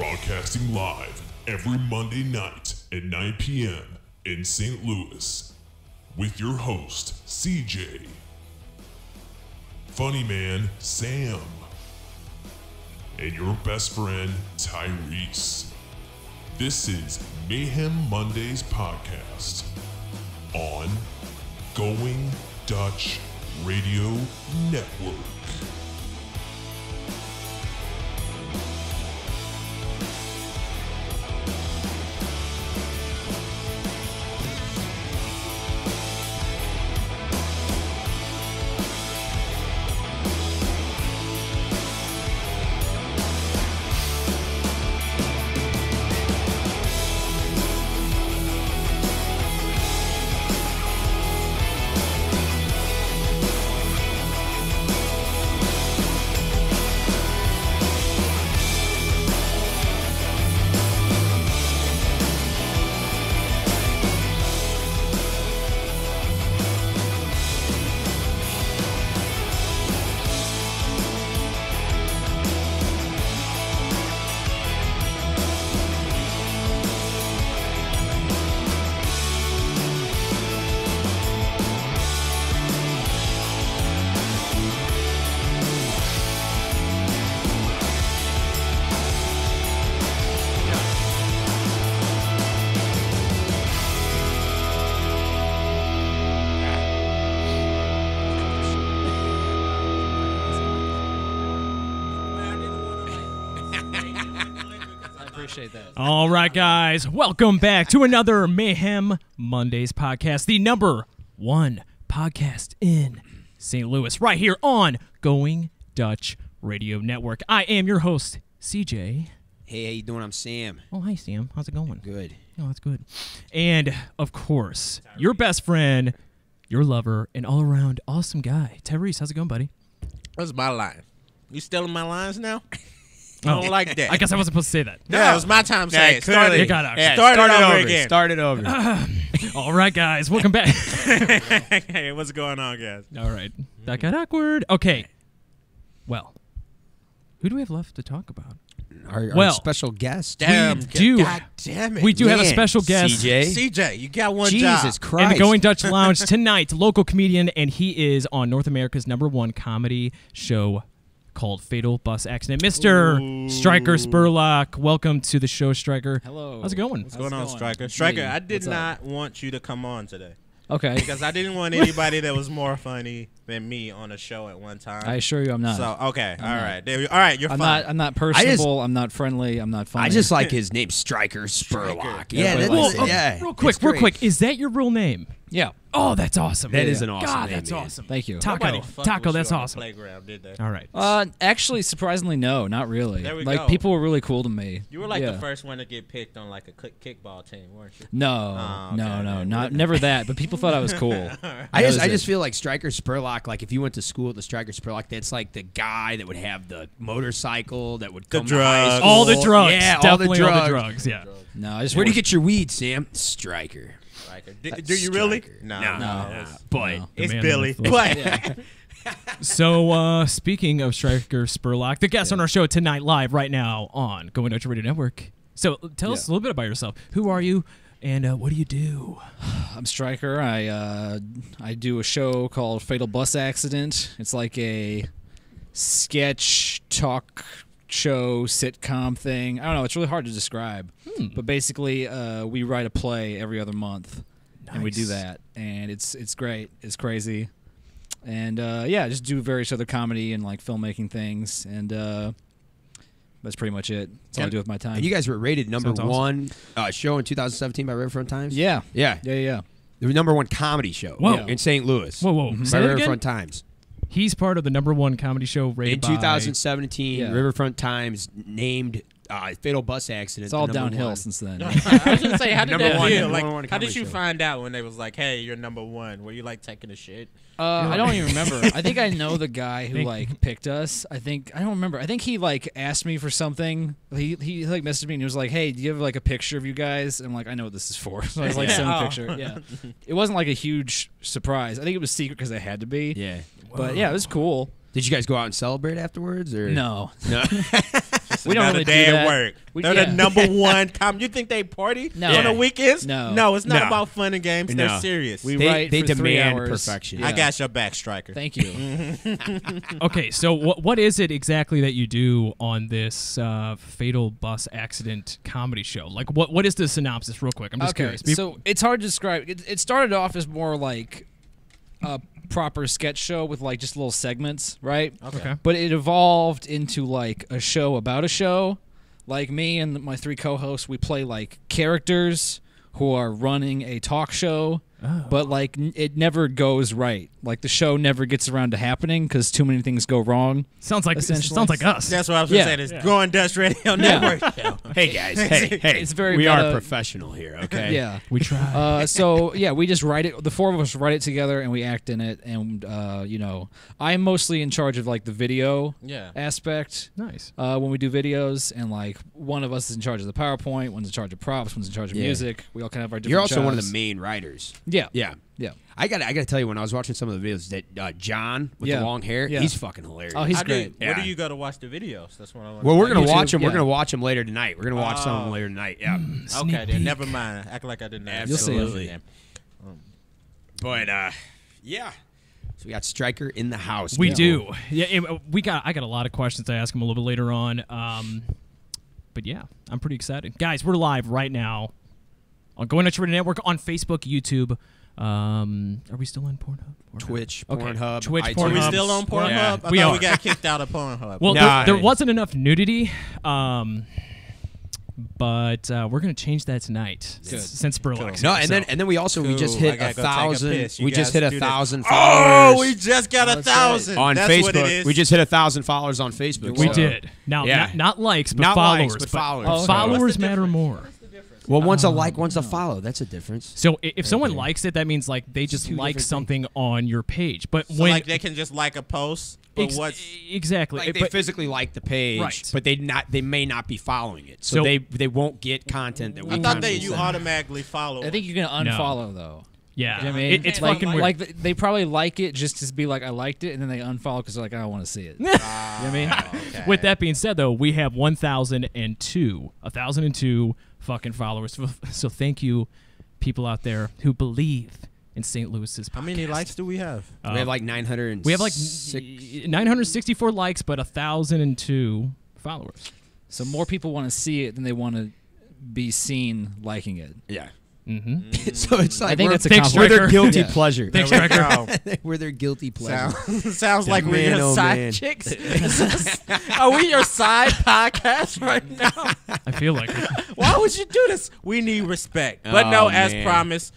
Broadcasting live every Monday night at 9 p.m. in St. Louis with your host, CJ, Funny Man Sam, and your best friend, Tyrese. This is Mayhem Mondays podcast on Going Dutch Radio Network. All right, guys, welcome back to another Mayhem Mondays podcast, the number one podcast in St. Louis, right here on Going Dutch Radio Network. I am your host, CJ. Hey, how you doing? I'm Sam. Oh, hi, Sam. How's it going? Good. Oh, that's good. And, of course, your best friend, your lover, and all-around awesome guy, Tyrese. How's it going, buddy? That's my line. You stealing my lines now? I don't like that. I guess I wasn't supposed to say that. No, it was my time saying it. Start it over again. Start it over. All right, guys, welcome back. Hey, what's going on, guys? All right. That got awkward. Okay. Well, who do we have left to talk about? Our special guest. Damn. God damn it. We do have a special guest. CJ, you got one job. Jesus Christ. In the Going Dutch Lounge tonight, local comedian, and he is on North America's #1 comedy show called Fatal Bus Accident. Mr. Stryker Spurlock, welcome to the show, Stryker. Hello. How's it going? What's going on, Stryker? Stryker, I did not want you to come on today. Okay. Because I didn't want anybody that was more funny than me on a show at one time. I assure you I'm not. So, okay. All right. All right, you're fine. I'm not personable. I'm not friendly. I'm not funny. I just like his name, Stryker Spurlock. Yeah, Real quick. Is that your real name? Yeah. Oh, that's awesome. That is an awesome God, name, that's man. awesome. Thank you. Taco, that's awesome. Playground, did they? All right. Actually, surprisingly, no, not really. There we like, go. people were really cool to me. You were like Yeah. the first one to get picked on like a kickball team, weren't you? No, Oh, okay. no, never that. But people thought I was cool. I just feel like Stryker Spurlock, like if you went to school at the Stryker Spurlock, that's like the guy that would have the motorcycle that would come to high drugs. school. All the drugs. Yeah, Definitely all the all the drugs. drugs. Yeah. No, I just Where do you get your weed, Sam? Stryker. Do you really? Stryker. No. But No. It's man Billy. in the But So, speaking of Stryker Spurlock, the guest on our show tonight live right now on Going Dutch Radio Network. So, tell us a little bit about yourself. Who are you, and what do you do? I'm Stryker. I do a show called Fatal Bus Accident. It's like a sketch talk show sitcom thing. I don't know. It's really hard to describe. But basically, we write a play every other month, and we do Nice. that, and it's great. It's crazy, and yeah, just do various other comedy and like filmmaking things, and that's pretty much it. That's all I do with my time. And you guys were rated number Sounds awesome. one show in 2017 by Riverfront Times? Yeah. Yeah. Yeah. The number one comedy show Whoa. in St. Louis. Whoa. Mhm. Say By that again? Riverfront Times. He's part of the #1 comedy show rated In by 2017, Yeah. Riverfront Times named Fatal Bus Accident. It's all the number downhill one. since then. I was gonna say, how did Number that one- feel? number Like, one how did comedy you show. find out when they was like, "Hey, you're #1"? Were you like taking a shit? I don't even remember. I think I know the guy who Think- like picked us. I don't remember. I think he like asked me for something. He like messaged me and he was like, "Hey, do you have like a picture of you guys?" And I'm like, "I know what this is for." So I was like, "Send a Oh. picture." Yeah. It wasn't like a huge surprise. I think it was secret because it had to be. Yeah. But yeah, it was cool. Did you guys go out and celebrate afterwards? Or No. No. We don't Another really day do at that. work. We- They're yeah. the number one. You think they party No. on the weekends? No. it's not No. about fun and games. No. They're serious. We They write for 3 demand hours. perfection. I got your back, Stryker. Thank you. Okay, so what is it exactly that you do on this fatal bus accident comedy show? Like, what is the synopsis, real quick? I'm just curious. So it's hard to describe. It started off as more like a proper sketch show with like just little segments, right? Okay. But it evolved into like a show about a show. Like me and my 3 co-hosts, we play like characters who are running a talk show, but like it never goes right. Like the show never gets around to happening because too many things go wrong. Sounds like essentially. us. That's what I was going to Yeah. say. This Growing Dutch Radio Network show. Hey guys, hey, It's very we are meta. professional here, okay? Yeah. We try. So yeah, we just write it. The 4 of us write it together, and we act in it. And I'm mostly in charge of like the video Yeah. aspect Nice. when we do videos, and like one of us is in charge of the PowerPoint, one's in charge of props, one's in charge of Yeah. music. We all kind of have our different. You're also one of jobs. the main writers. Yeah. Yeah. Yeah. I gotta tell you, when I was watching some of the videos, that John with Yeah. the long hair, Yeah. he's fucking hilarious. Oh, he's great. Where do Yeah. you go to watch the videos? That's what I want. well, we're gonna YouTube, watch them. We're yeah. gonna watch them later tonight. We're gonna watch some of them Oh. later tonight. Yeah. Okay, then never mind. Act like I didn't know. You'll see it. Absolutely. But yeah. So we got Stryker in the house. We people. do. Yeah, I got a lot of questions to ask him a little bit later on. But yeah, I'm pretty excited. Guys, we're live right now on Going Dutch Radio Network on Facebook, YouTube. Are we still in Pornhub? Twitch, Okay. Pornhub, Twitch, iTunes. Are we Pornhub. still on Pornhub? Yeah. I We thought are. we got kicked out of Pornhub. Well, Nah. there wasn't enough nudity, but we're gonna change that tonight since Spurlock's No, here, and so. then we also we just Cool. I hit gotta go take a 1,000. piss. You We just guys hit do this. 1,000 Oh, followers. we just got 1,000 on That's Facebook. What it is. We just hit 1,000 followers on Facebook. we so- did. Now, Yeah. not likes, but Not followers. likes, but followers. Oh, okay. Followers What's the matter difference? more. Well, one's a like, one's a follow. That's a difference. So if someone likes it, that means like they just two like different something on your page. But So when like they can just like a post, but what's exactly, Like they but, physically like the page, Right. but they may not be following it, so, So- they won't get content that we. I thought constantly that you send. automatically follow. I think you can unfollow though. yeah, You know what I mean? it's like, fucking weird. like they probably like it just to be like I liked it, and then they unfollow because they're like I don't want to see it. You know what I mean? Okay. With that being said, though, we have 1,002 fucking followers. So thank you, people out there who believe in St. Louis's podcast. How many likes do we have? We have like 900. We have like 964 likes, but 1,002 followers. So more people want to see it than they want to be seen liking it. yeah. Mm-hmm. So it's like I think we're, that's a Thanks, we're compliment. their guilty Yeah. pleasure. Thanks, Stryker. We're their guilty pleasure. Sounds like we're Man, your oh, side man. chicks. Are we your side podcast right now? I feel like it. Why would you do this? We need respect. But no, Oh, as man. promised,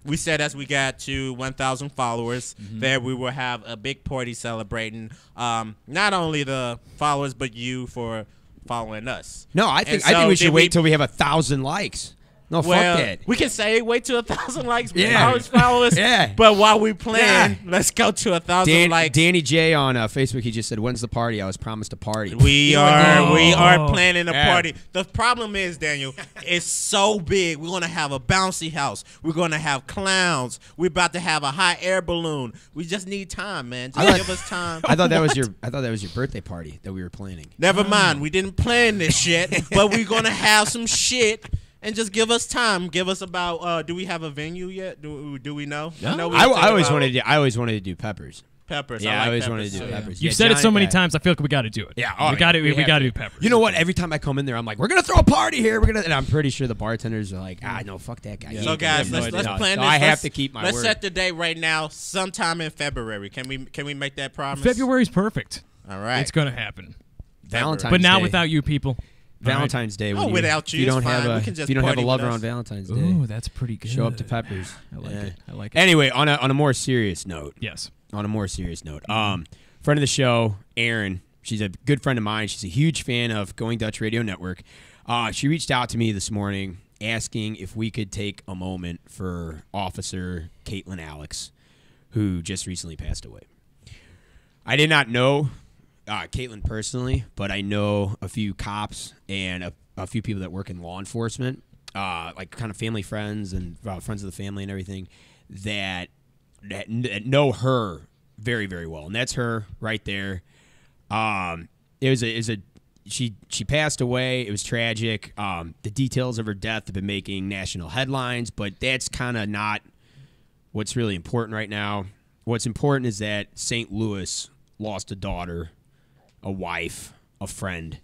we said as we got to 1,000 followers, that we will have a big party celebrating not only the followers, but you for following us. No, I And think so we should did wait till we have 1,000 likes. No, Well, fuck that. we can say wait to 1,000 likes, Yeah. followers. Yeah. But while we plan, Yeah. let's go to 1,000 likes. Danny J on Facebook, he just said, "When's the party? I was promised a party." We are planning a Yeah. party. The problem is, Daniel, it's so big. We're gonna have a bouncy house. We're gonna have clowns. We're about to have a hot air balloon. We just need time, man. Just give us time. I thought that was your birthday party that we were planning. Never mind. We didn't plan this shit, but we're gonna have some shit. And just give us time. Give us about. Do we have a venue yet? Do we know? I know we I talked always about wanted to do Peppers. peppers. Yeah, I like always peppers wanted to do too. Peppers. You've Yeah, said it so many yeah. times. I feel like we got to do it. Yeah, oh, we got to. we We have got to. to do peppers. You know what? Every time I come in there, I'm like, "We're gonna throw a party here. We're gonna," and I'm pretty sure the bartenders are like, no, fuck that guy." So guys, let's plan So this. I have Let's- to keep my Let's word. set the date right now. Sometime in February. Can we make that promise? February's perfect. All right. It's gonna happen. Valentine's But now Day. without you people. Valentine's Day. Oh, When without you, you it's don't have fine. a We can just if you don't have a party with lover us. on Valentine's Day. Ooh, that's pretty good. Show up to Peppers. I like Yeah. it. I like it. Anyway, on a more serious note. Yes. On a more serious note, friend of the show, Erin. She's a good friend of mine. She's a huge fan of Going Dutch Radio Network. She reached out to me this morning asking if we could take a moment for Officer Caitlin Alex, who just recently passed away. I did not know Caitlin personally, but I know a few cops and a few people that work in law enforcement, like kind of family friends and friends of the family and everything, that know her very, very well. And that's her right there. It was a she passed away. It was tragic. The details of her death have been making national headlines, but that's kind of not what's really important right now. What's important is that St. Louis lost a daughter, a wife, a friend.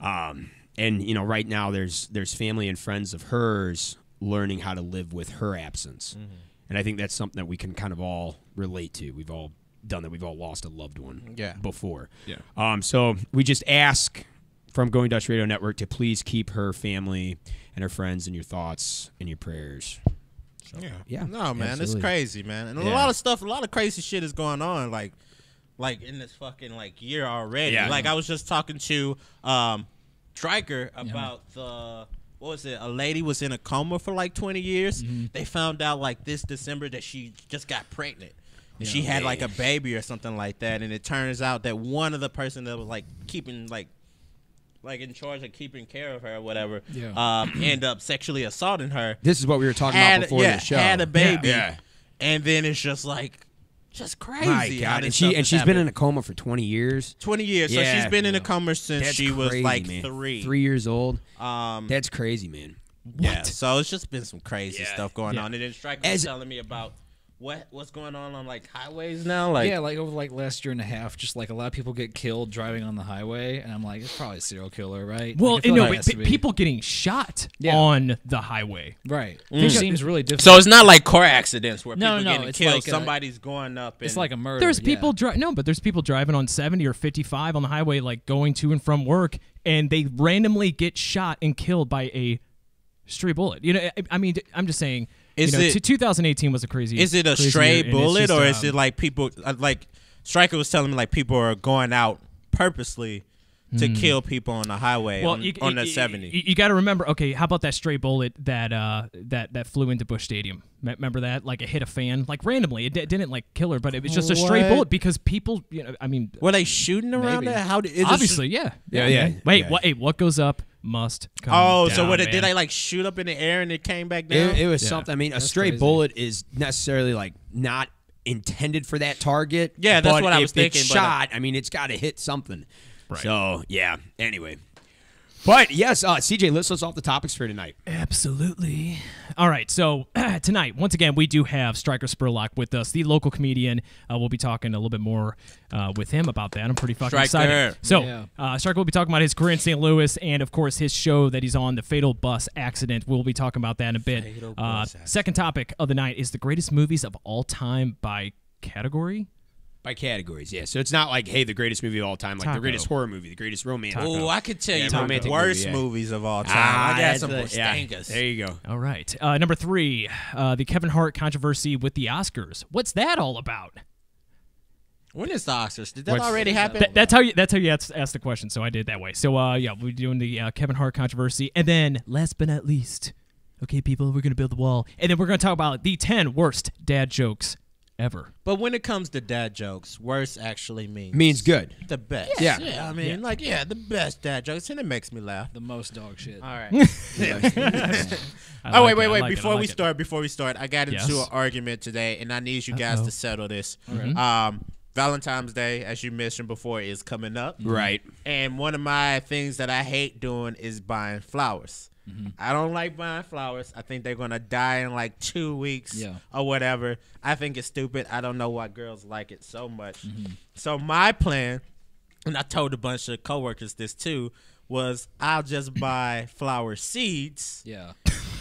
And, you know, right now there's family and friends of hers learning how to live with her absence. Mm-hmm. And I think that's something that we can kind of all relate to. We've all done that. We've all lost a loved one before. Yeah. So we just ask from Going Dutch Radio Network to please keep her family and her friends in your thoughts and your prayers. So, yeah. No, man, absolutely. It's crazy, man. And a lot of crazy shit is going on, like in this fucking year already. Yeah. Like I was just talking to Stryker about what was it? A lady was in a coma for 20 years. Mm-hmm. They found out this December that she just got pregnant. Yeah. She had a baby or something like that, and it turns out that one of the person that was keeping in charge of keeping care of her or whatever, end up sexually assaulting her. This is what we were talking about before the show. Had a baby, and then it's just crazy. My God. And she's been in a coma for 20 years. 20 years. So she's been in a coma since she was man. 3. 3 years old. That's crazy, man. Yeah. So it's just been some crazy stuff going on. And then Stryker was telling me about what's going on highways now. Over last year and a half, just a lot of people get killed driving on the highway, and I'm like, it's probably a serial killer, right? Well, people getting shot on the highway, right? It seems really difficult. So it's not like car accidents where people getting killed. Somebody's going up. It's like a murder. There's people but there's people driving on 70 or 55 on the highway, going to and from work, and they randomly get shot and killed by a stray bullet. I mean, I'm just saying. 2018 was a crazy. Is it a stray bullet, or is it people Stryker was telling me people are going out purposely to kill people on the highway on the 70? You got to remember. Okay, how about that stray bullet that flew into Busch Stadium? Remember that? It hit a fan randomly. It didn't kill her, but it was just a stray bullet because people. I mean, were they shooting around it? How did obviously? Yeah. Wait, what goes up must come down. So did they shoot up in the air and it came back down? It was something. I mean, a stray bullet is necessarily not intended for that target. Yeah, that's what I was thinking. It's shot. I mean, it's got to hit something. Right. So yeah. Anyway. But yes, CJ, let's off the topics for tonight. Absolutely. All right, so tonight, once again, we do have Stryker Spurlock with us, the local comedian. We'll be talking a little bit more with him about that. I'm pretty fucking excited. So Stryker will be talking about his career in St. Louis and, of course, his show that he's on, The Fatal Bus Accident. We'll be talking about that in a bit. Second topic of the night is the greatest movies of all time by category. By categories, yeah. So it's not the greatest movie of all time, the greatest horror movie, the greatest romance. Oh, I could tell you the worst movies of all time. I got some stangas. There you go. All right. Number 3, the Kevin Hart controversy with the Oscars. What's that all about? When is the Oscars? Did that already happen? That's how you asked the question, so I did it that way. So, we're doing the Kevin Hart controversy. And then, last but not least, okay, people, we're going to build the wall. And then we're going to talk about the 10 worst dad jokes ever. But when it comes to dad jokes, worst actually means good. The best. Yeah. I mean, the best dad jokes, and it makes me laugh. The most dog shit. All right. Wait. Before we start, I got into an argument today, and I need you guys to settle this. Valentine's Day, as you mentioned before, is coming up. Right. And one of my things that I hate doing is buying flowers. I don't like buying flowers. I think they're going to die in 2 weeks or whatever. I think it's stupid. I don't know why girls like it so much. So my plan, and I told a bunch of coworkers this too, was I'll just buy flower seeds. Yeah.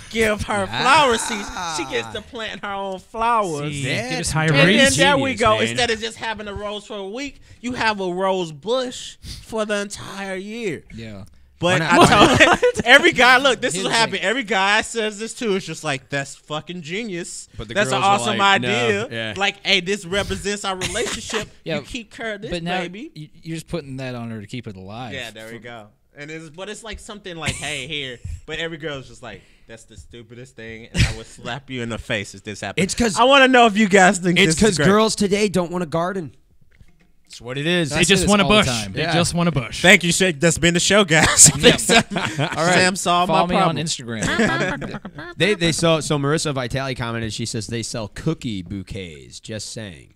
Give her flower seeds. She gets to plant her own flowers. And then there we go. Man. Instead of just having a rose for a week, you have a rose bush for the entire year. Yeah. But I told every guy, look, this is what happened. Every guy says this too. It's just that's fucking genius. But that's an awesome idea. No. Yeah. Hey, this represents our relationship. You keep her this, but now baby. You're just putting that on her to keep it alive. Yeah, there we go. And it's something hey, here. But every girl's just that's the stupidest thing, and I would slap you in the face if this happened. It's because I want to know if you guys think it's because girls today don't want a garden. That's what it is. They just want a bush. They just want a bush. Thank you, Shake. That's been the show, guys. All right. Sam solved my problem. Follow me on Instagram. they saw. So Marissa Vitale commented. She says they sell cookie bouquets. Just saying.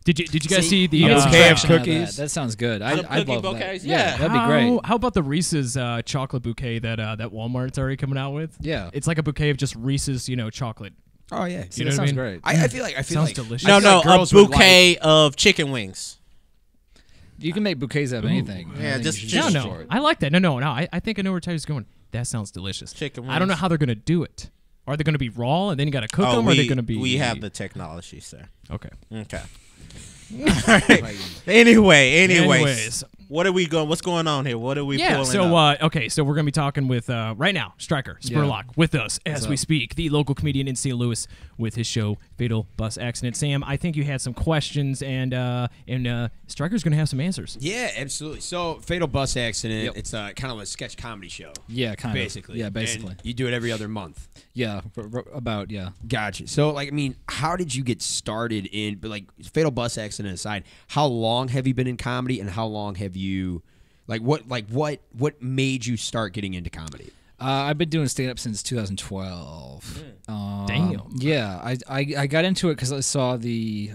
Did you guys see the Get some bouquet of traction out of cookies? That sounds good. I'd cookie love bouquets? that. Yeah. That'd be great. How about the Reese's chocolate bouquet that Walmart's already coming out with? Yeah. It's like a bouquet of just Reese's, chocolate. Oh yeah. See, know that what I sounds mean? great. I feel like Sounds delicious. No, I feel like a girls would bouquet of chicken wings. You can make bouquets out of anything. Yeah, I think just- you should just- go No, for it. I like that. No. I think I know where Tyler's going. That sounds delicious. Chicken I don't know wings. how they're gonna do it. Are they gonna be raw and then you gotta cook Oh, them? Or are they gonna be? we have the technology, sir. Okay. Okay. Anyways, Anyways. what's going on here? What are we Yeah. pulling So up? so we're gonna be talking with right now Stryker Spurlock with us as we speak, the local comedian in St. Louis with his show Fatal Bus Accident. Sam, I think you had some questions and Stryker's gonna have some answers. Yeah, absolutely. So, Fatal Bus Accident. Yep. It's kind of a sketch comedy show. Yeah, kind Basically. of. Yeah, basically. And you do it every other month. Yeah, about yeah. Gotcha. So, how did you get started in? But Fatal Bus Accident aside, how long have you been in comedy, and how long have you, what made you start getting into comedy? I've been doing stand up since 2012. Damn. Yeah, I got into it because I saw the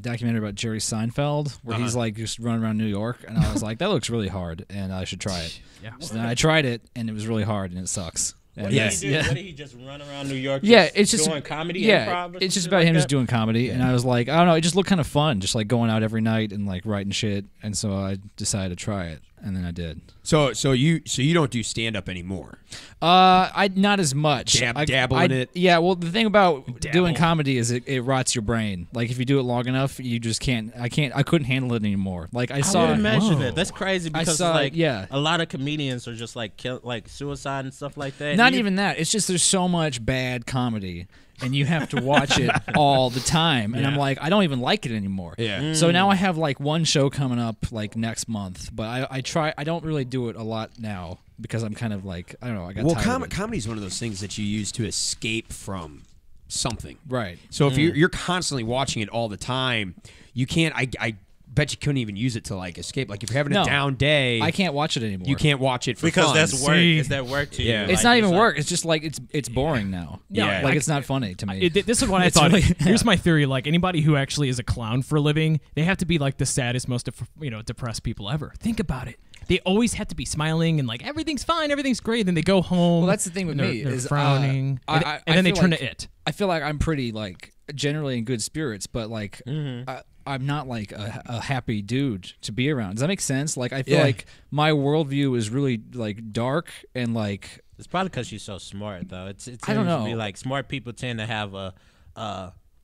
documentary about Jerry Seinfeld where he's just running around New York, and I was like, that looks really hard, and I should try it. Yeah. So then I tried it, and it was really hard, and it sucks. What And did he do? What did he just run around New York? Yeah, it's just doing comedy. Yeah, improv or it's just something about like him that? just doing comedy, and I was like, I don't know, it just looked kind of fun, just like going out every night and like writing shit, and so I decided to try it, and then I did. So you don't do stand up anymore. I not as much. Dabble in it? Yeah, well, the thing about Dabble. doing comedy is it rots your brain. Like if you do it long enough, you just can't. I couldn't handle it anymore. Like I I saw. would imagine Whoa. it. That's crazy because saw- a yeah. lot of comedians are just like suicide and stuff like that. Not You- even that. It's just there's so much bad comedy, and you have to watch it all the time. And I'm like, I don't even like it anymore. Yeah. So now I have like one show coming up like next month, but I try. I don't really do it a lot now because I'm kind of like I don't know. I got tired of it. Comedy is one of those things that you use to escape from something. Right. So if you're constantly watching it all the time, you can't. I bet you couldn't even use it to like escape. Like if you're having a No. down day, I can't watch it anymore. you can't watch it for because fun. that's work. See. Is that work to Yeah. you? It's not even work. It's just like it's boring now. Yeah. Like it's not funny to me. This is what I It's thought. really- Here's my theory: like anybody who actually is a clown for a living, they have to be like the saddest, most depressed people ever. Think about it. They always have to be smiling and like everything's fine, everything's great. Then they go home. Well, that's the thing with and me they're is frowning, I and then they feel turn like- to it. I feel like I'm pretty like generally in good spirits, but like Mm-hmm. I'm not like a happy dude to be around. Does that make sense? Like I feel Yeah. like my worldview is really like dark and like It's probably because you're so smart, though. It I don't tends to know. be like smart people tend to have a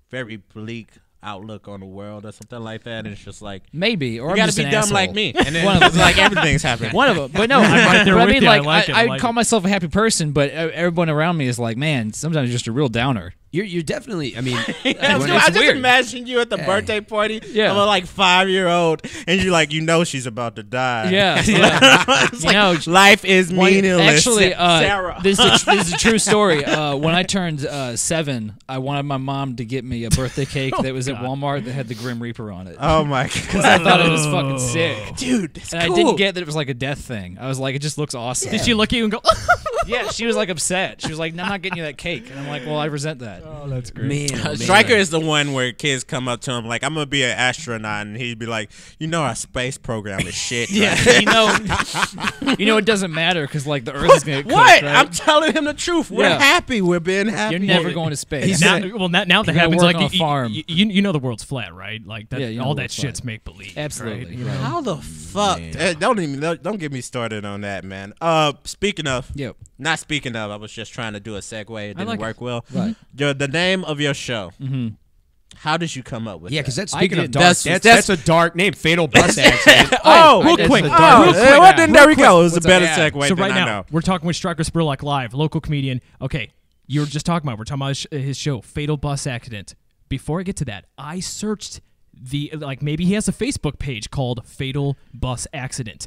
very bleak outlook on the world or something like that. And it's just like maybe or you I'm gotta just be an dumb asshole. like me, and then One of it's them. like everything's happening. One of them, but no, right there but I with mean, you. I like, like it. I I'd like call it. myself a happy person, but everyone around me is like, man, sometimes you're just a real downer. You're definitely. I mean, Yeah, when so it's I just weird. imagine you at the birthday party Yeah. of a like 5-year-old, and you're like, she's about to die. Yeah, It's You like, know, life is meaningless. Actually, Sarah. this is a true story. When I turned 7, I wanted my mom to get me a birthday cake that was at Walmart that had the Grim Reaper on it. Oh my god, Because I thought it was fucking sick. dude, it's And cool. I didn't get that it was like a death thing. I was like, it just looks awesome. Did she look at you and go? Yeah, she was like upset. She was like, no, I'm not getting you that cake. And I'm like, well, I resent that. Oh, that's great. man, oh, man. Stryker is the one where kids come up to him like, I'm gonna be an astronaut, and he'd be like, our space program is shit. Yeah, right? you know, it doesn't matter because like the Earth is gonna get cooked, What? right? I'm telling him the truth. We're Yeah. happy. We're being happy. You're never going to space. Now that You gotta happens, work like on a farm. you know the world's flat, right? Like that, Yeah, you know all the that world's shit's flat. make believe. Absolutely. right? Right. How the fuck? Don't get me started on that, man. Speaking of, Yep. not speaking of, I was just trying to do a segue. It didn't like work well. Right. The name of your show. Mm-hmm. How did you come up with Yeah, that? because that's I speaking of didn't. dark. That's- That's a dark name. Fatal Bus Accident. Oh, I real did quick. some Oh, dark- well, then there we go. It was a What's better up? segue So than right I now know. we're talking with Stryker Spurlock live, local comedian. Okay, you were just talking about. We're talking about his show, Fatal Bus Accident. Before I get to that, I searched maybe he has a Facebook page called Fatal Bus Accident.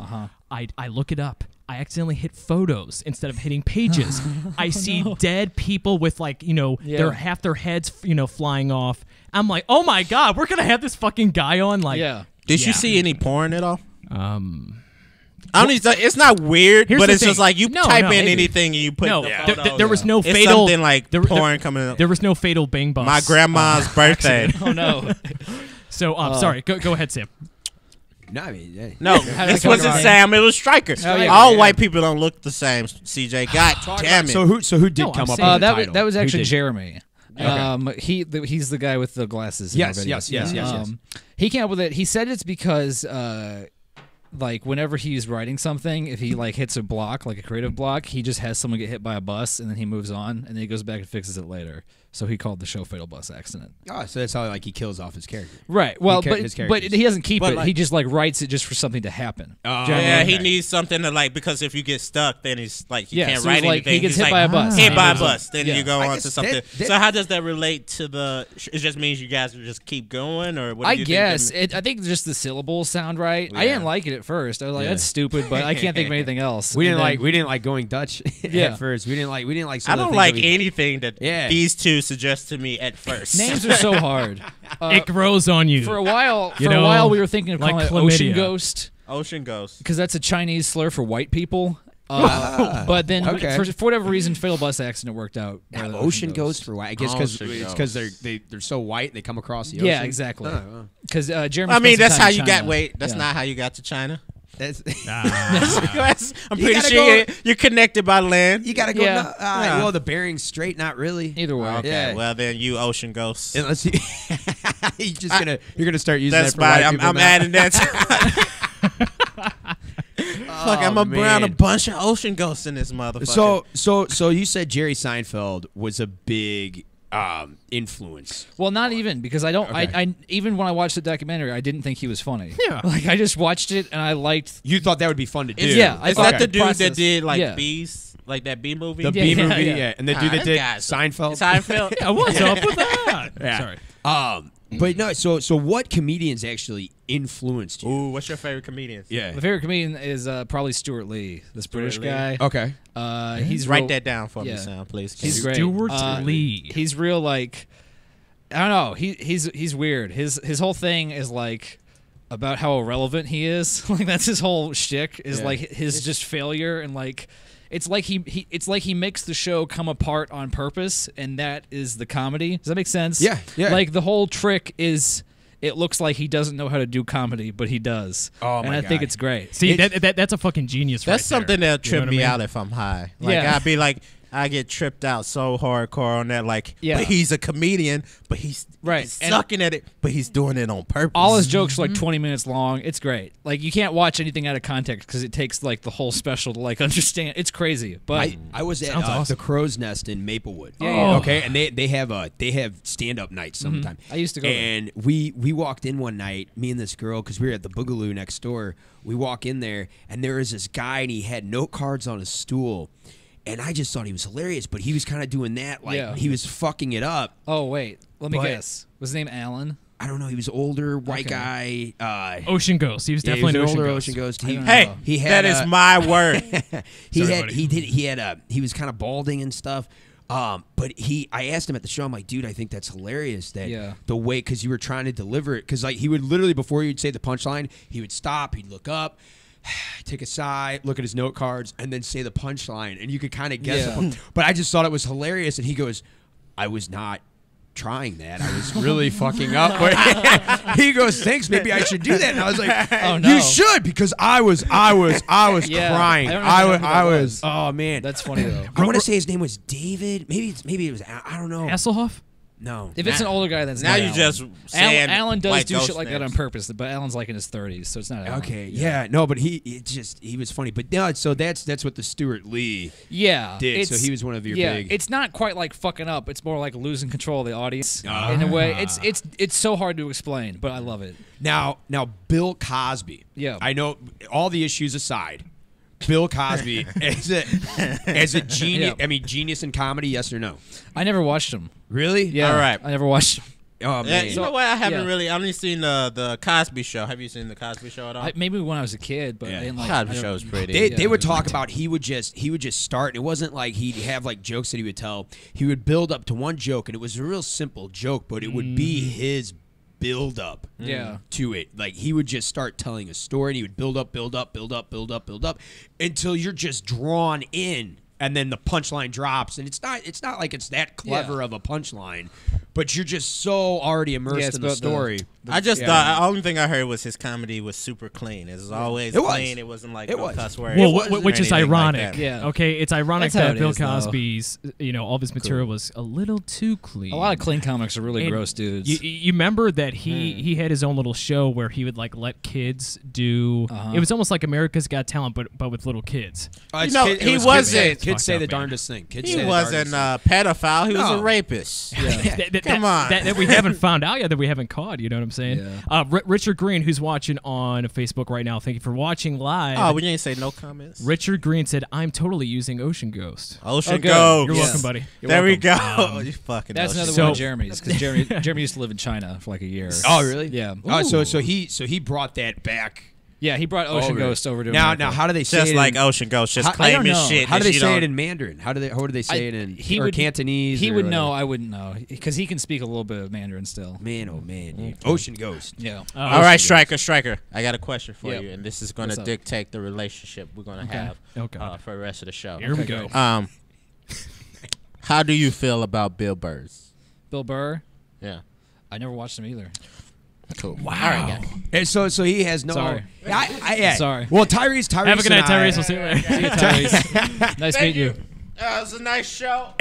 I look it up. I accidentally hit photos instead of hitting pages. I see dead people with their half their heads flying off. I'm like, oh my god, we're gonna have this fucking guy on. Like, Yeah. Did Yeah. you see any porn at all? I don't even, it's not weird, Here's but the it's just thing. like you No, type no, in maybe. anything and you put no, the there, photos. there was no It's fatal. something like there, porn coming up. There was no fatal bang bus. My grandma's birthday. Oh no. So, sorry. Go ahead, Sam. No, I mean, yeah. No, this wasn't Sam. It was Stryker. All white people don't look the same. CJ, God damn it. So who did No, come I'm up saying- with the title? that was Who actually did? Jeremy. He's the guy with the glasses. in our Yes, videos. yes. He came up with it. He said it's because like whenever he's writing something, if he like hits a block, like a creative block, he just has someone get hit by a bus and then he moves on and then he goes back and fixes it later. So he called the show Fatal Bus Accident. Oh, so that's how like he kills off his character. Right. Well, his but characters. he doesn't keep But, it. like- He just like writes it just for something to happen. Oh, Do you know what I Yeah, mean? he okay. needs something to like because if you get stuck, then he's like he Yeah, can't so write he's like, anything. he gets He's hit like, by a bus. Hit by a Yeah. bus. Then Yeah. you go I on guess to something. that- So how does that relate to the? It just means you guys will just keep going, or what? Do I you guess Think I think just the syllables sound right. I Yeah. didn't like it at first. I was like, that's stupid, but I can't think of anything else. We didn't And then- like going Dutch Yeah. at first. We didn't like some I of the don't things like that we- anything that Yeah. these two suggest to me at first. Names are so hard. It grows on you. For a while, You know, we were thinking of like calling it Ocean chlamydia. Ghost Ocean Ghost. because that's a Chinese slur for white people. But then, Okay. for whatever reason, Fatal Bus Accident worked out. Yeah, The Ocean Ghost for white. I guess Ocean because Ghost. they're so white they come across the ocean. Yeah, exactly. Oh, Because Jeremy. I mean, spent that's some how time in you got. China. Wait, that's Yeah. not how you got to China. that's I'm You pretty gotta sure go- you're connected by land. you gotta go. Yeah. No, Yeah. Well, the Bering Strait, not really. Either way. Okay, Yeah. well then you Ocean Ghost. Unless you, you're gonna start using That's that for white fine. people I'm now. adding that. Fuck, I'm gonna brown a man. bunch of Ocean Ghosts in this motherfucker. So you said Jerry Seinfeld was a big influence. Well, not even because I don't. Okay. I even when I watched the documentary, I didn't think he was funny. Yeah. Like I just watched it and I liked. You thought that would be fun to do. Yeah, I Is thought that the dude process- that did like yeah. Bees, like that Bee movie? The Yeah, B yeah, movie, yeah. yeah, and the Ah, dude that this did guy's- Seinfeld. Seinfeld. Yeah, what's up with that? Yeah. Sorry. But no, so what comedians actually influenced you? Ooh, what's your favorite comedian? Yeah. My favorite comedian is probably Stuart Lee, this British Lee. guy. Okay. He's Write real, that down for me, yeah. Sam, please. He's great. Stuart Lee. He's real like I don't know. He's weird. His whole thing is like about how irrelevant he is. Like that's his whole shtick is Yeah. like his just failure and like it's like he makes the show come apart on purpose and that is the comedy. Does that make sense? Yeah, yeah. Like the whole trick is it looks like he doesn't know how to do comedy, but he does. Oh, and my I think God. it's great. See, that's a fucking genius right That's something there. that'll trip You know me what I mean? out if I'm high. Like Yeah. I'd be like, I get tripped out so hardcore on that. Like, Yeah. but he's a comedian, but he's Right. he's And- sucking at it, but he's doing it on purpose. All his jokes are like 20 minutes long. It's great. Like you can't watch anything out of context because it takes like the whole special to like understand. It's crazy, but I was at Sounds awesome. the Crow's Nest in Maplewood. Yeah, yeah. Okay, and they have stand up nights sometime. I used to go there. And we walked in one night, me and this girl, because we were at the Boogaloo next door. We walk in there, and there was this guy, and he had note cards on his stool. And I just thought he was hilarious, but he was kind of doing that, like Yeah. he was fucking it up. oh wait, let me But- guess. Was his name Alan? I don't know. He was older, white Okay. guy. Ocean Ghost. He was Yeah, he definitely was an an older Ocean Ocean Ghost. Ghost. He, I don't know. Hey, he had that is my word. he Sorry, had buddy. he was kind of balding and stuff. But I asked him at the show, I'm like, dude, I think that's hilarious that Yeah. the way, because you were trying to deliver it, because like he would literally, before you'd say the punchline, he would stop, he'd look up, take a sigh, look at his note cards, and then say the punchline, and you could kind of guess Yeah. it. But I just thought it was hilarious, and he goes, I was not trying that. I was really fucking up. He goes, thanks, maybe I should do that. And I was like, Oh, no. you should, because I was Yeah, crying. I don't I know was, who that was. oh man. That's funny though. I want to say his name was David. Maybe it was. I don't know. Hasselhoff? No. If it's an older guy, that's Now not you Alan. just saying Alan does white do ghost shit like that on names. purpose, but Alan's like in his 30s, so it's not Alan. Okay. Yeah. No, but he was funny. But no, so that's what the Stuart Lee Yeah, did. So it's- he was one of your yeah, big. it's not quite like fucking up. It's more like losing control of the audience in Ah. a way. It's so hard to explain, but I love it. Now Bill Cosby. Yeah. I know all the issues aside. Bill Cosby as a genius. Yeah. I mean, genius in comedy. Yes or no? I never watched him. Really? Yeah, All right. I never watched him. Oh Yeah, man. you know what? I haven't yeah. really. I've only seen the Cosby Show. Have you seen the Cosby Show at all? Maybe when I was a kid, but Yeah. I didn't like. Cosby I don't- Show is pretty. They Yeah. would talk about he would just start. It wasn't like he'd have like jokes that he would tell. He would build up to one joke, and it was a real simple joke, but it would be his build up Yeah. to it. Like he would just start telling a story, and he would build up until you're just drawn in, and then the punchline drops. And it's not like it's that clever Yeah. of a punchline, but you're just so already immersed it's in the about story. I just thought the only thing I heard was his comedy was super clean. It was always clean. It wasn't like no cuss words. Well, which is ironic. Yeah. Okay, it's ironic That's how that it Bill is, though. Cosby's, all of his material was a little too clean. A lot of clean comics are really And gross dudes. You remember that he had his own little show where he would like let kids do. It was almost like America's Got Talent, but with little kids. He wasn't. Kids say up, the man. darndest thing. He wasn't a pedophile. He was a rapist. Come on. That we haven't found out yet, that we haven't caught. You know what I'm saying? Yeah. Richard Green, who's watching on Facebook right now, thank you for watching live. Oh, we didn't say no comments. Richard Green said, "I'm totally using Ocean Ghost." Ocean good. Ghost. You're Yes. welcome, buddy. There we go. You fucking. That's Ocean another one of So- Jeremy's because Jeremy used to live in China for like a year. Oh, really? Yeah. So he brought that back. Yeah, he brought Ocean Ghost over to now. America. Now, how do they say Just it? like in, Ocean Ghost, just I don't claiming know. shit. How do that they you say don't- it in Mandarin? How do they say it in he or would- Cantonese? He or would whatever? know. I wouldn't know because he can speak a little bit of Mandarin still. Man, oh man, dude. Ocean Ghost. Yeah. All right, Stryker. I got a question for Yep. you, and this is going What's to up? dictate the relationship we're going to have Oh, God. for the rest of the show. Here we Okay, go. great. How do you feel about Bill Burr's? Bill Burr. Yeah. I never watched him either. Cool. Wow. All right, guys. And so he has no. Sorry. Yeah. Sorry. Well, Tyrese. Have a good night, and I- Tyrese. We'll see you later. See you, Tyrese. Nice meeting you. It was a nice show.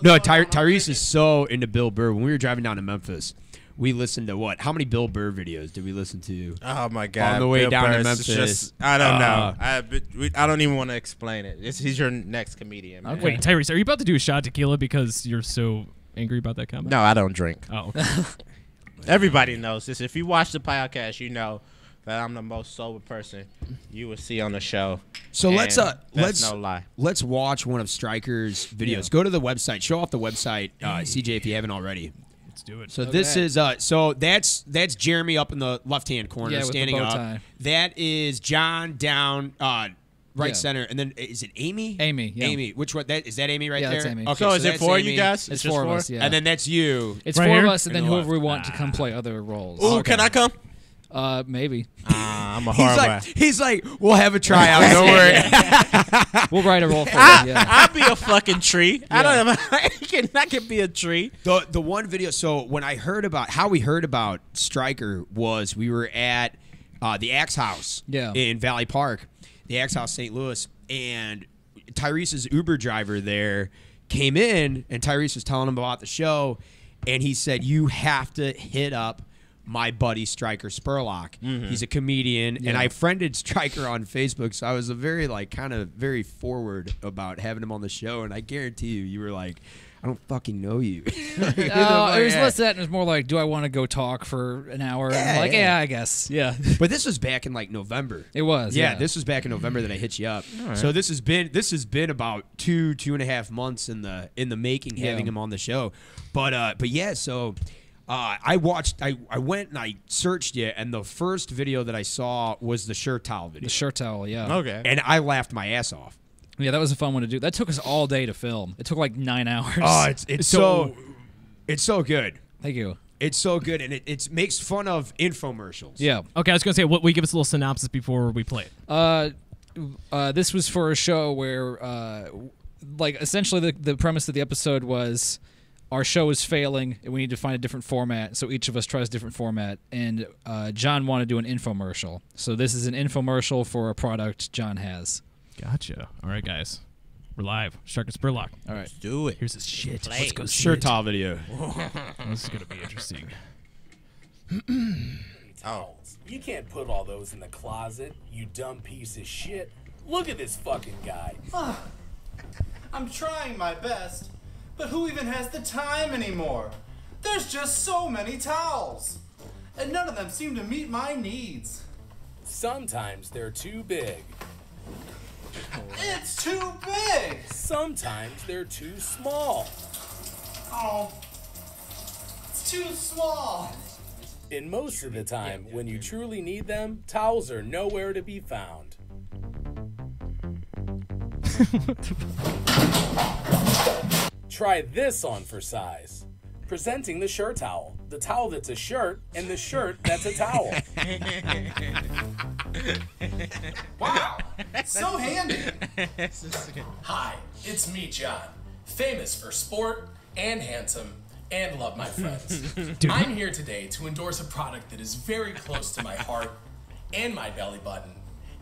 No, Tyrese is so into Bill Burr. When we were driving down to Memphis, we listened to what? How many Bill Burr videos did we listen to? Oh my God! On the way Bill down to Burr's Memphis. Just, I don't know. I don't even want to explain it. He's your next comedian. Man. Wait, Tyrese, are you about to do a shot of tequila because you're so angry about that comment? No, I don't drink. Oh, okay. Everybody knows this. If you watch the podcast, you know that I'm the most sober person you will see on the show. So And let's that's no lie. let's watch one of Stryker's videos. Go to the website. Show off the website, CJ, if you haven't already. Let's do it. So this is so that's Jeremy up in the left hand corner, Yeah, with the standing bow up. tie. That is John down right Yeah. center, and then is it Amy? Amy, yeah. Amy. Which one? That is that Amy right Yeah, there? that's Amy. Okay, So is it that's for Amy. you guys? It's just four of us. Yeah. And then that's you. it's Right four here? of us, and then And the whoever we left. want to come play other roles. Ooh, can I come? Maybe. I'm a horrible. He's like, we'll have a tryout. Don't worry. We'll write a role for you. Yeah. I'll be a fucking tree. I don't know. I can be a tree. The one video. So when I heard about how we heard about Stryker was we were at the Axe House in Valley Park, the Axe House, St. Louis, and Tyrese's Uber driver there came in, and Tyrese was telling him about the show, and he said, "You have to hit up my buddy Stryker Spurlock. He's a comedian, and I friended Stryker on Facebook, so I was a very very forward about having him on the show, and I guarantee you were like, I don't fucking know you. It was less that, and it was more like, do I want to go talk for an hour? Yeah, I'm like, yeah. I guess. Yeah. But this was back in like November. It was. Yeah, this was back in November that I hit you up. So this has been about 2.5 months in the making, having him on the show. But yeah, so I went and I searched you, and the first video that I saw was the shirt towel video. The shirt towel, yeah. Okay. And I laughed my ass off. Yeah, that was a fun one to do. That took us all day to film. It took like 9 hours. Oh, it's so good. Thank you. It's so good, and it makes fun of infomercials. Yeah. Okay, I was going to say, what, will you give us a little synopsis before we play it? This was for a show where, like, essentially the premise of the episode was our show is failing and we need to find a different format. So each of us tries a different format. And John wanted to do an infomercial. So this is an infomercial for a product John has. Gotcha. All right, guys. We're live. Stryker Spurlock. All right. Do it. Here's his shit. Let's go see Shirt it. towel video. This is going to be interesting. You can't put all those in the closet, you dumb piece of shit. Look at this fucking guy. I'm trying my best, but who even has the time anymore? There's just so many towels, and none of them seem to meet my needs. Sometimes they're too big. It's too big! Sometimes they're too small. Oh, it's too small. And most of the time, when you truly need them, towels are nowhere to be found. Try this on for size. Presenting the shirt towel. The towel that's a shirt, and the shirt that's a towel. Wow, so handy. Hi, it's me, John. Famous for sport and handsome, and love my friends. I'm here today to endorse a product that is very close to my heart and my belly button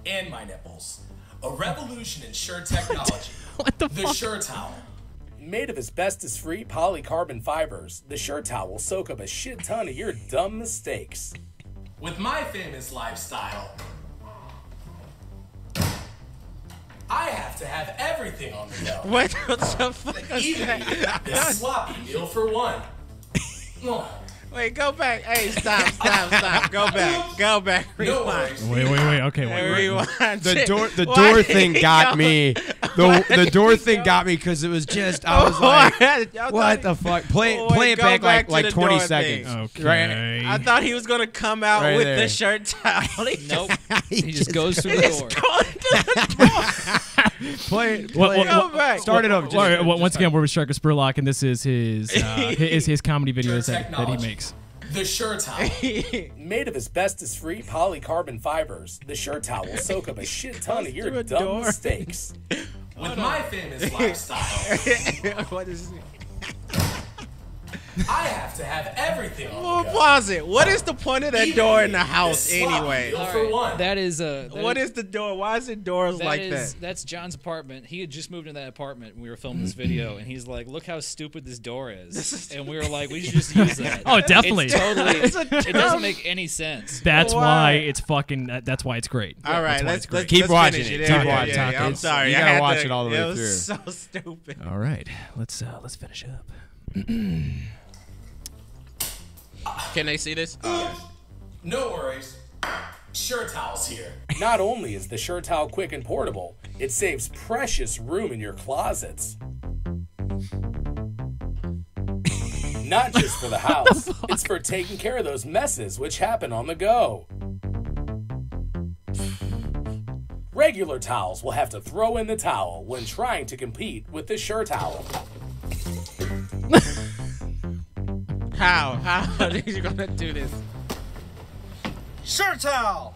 and my nipples. A revolution in shirt technology. What the The fuck? Shirt Towel. Made of asbestos-free polycarbon fibers, the Shirt Towel will soak up a shit ton of your dumb mistakes. With my famous lifestyle, I have to have everything on the go. What the fuck is Even that? this sloppy meal for one. Wait, go back. Hey, stop. Go back. No Rewind. worries. Wait. Okay, wait. Rewind. The Why door did thing he got go- me. The door thing got me because it was just I was like, Y'all what thought the fuck? Play Oh, wait, it go back back to like the 20 door seconds. thing. Okay. Right? I thought he was gonna come out Right with there. the shirt towel. Nope. He just goes through the door. Play Go back. Start it up. Once again, we're with Stryker Spurlock, and this is his comedy videos that he Technology. makes. The Shirt Towel. Made of asbestos-free polycarbon fibers, the Shirt Towel will soak up a shit ton of your through a dumb door. mistakes. With my famous lifestyle, What is it? I have to have everything on Well, the go. pause it. What is the point of that Even door in the this house sloppy anyway? meal for one. That is What is the door? Why is it doors like that? That's John's apartment. He had just moved into that apartment when we were filming this video, and he's like, "Look how stupid this door is." And we were like, "We should just use that." Oh, definitely. It's totally. It's a It dumb- doesn't make any sense. That's Why? why it's fucking. That's why it's great. All right, That's why let's it's great. Keep let's watching finish it. Yeah, Keep yeah, watching yeah, it. I'm It's- sorry. you I gotta had watch to- it all the way was through. so stupid. All right, let's finish up. Can they see this? No worries. Shirt Towel's here. Not only is the Shirt Towel quick and portable, it saves precious room in your closets. Not just for the house, it's for taking care of those messes which happen on the go. Regular towels will have to throw in the towel when trying to compete with the Shirt Towel. How? How are you gonna do this? Shirt towel.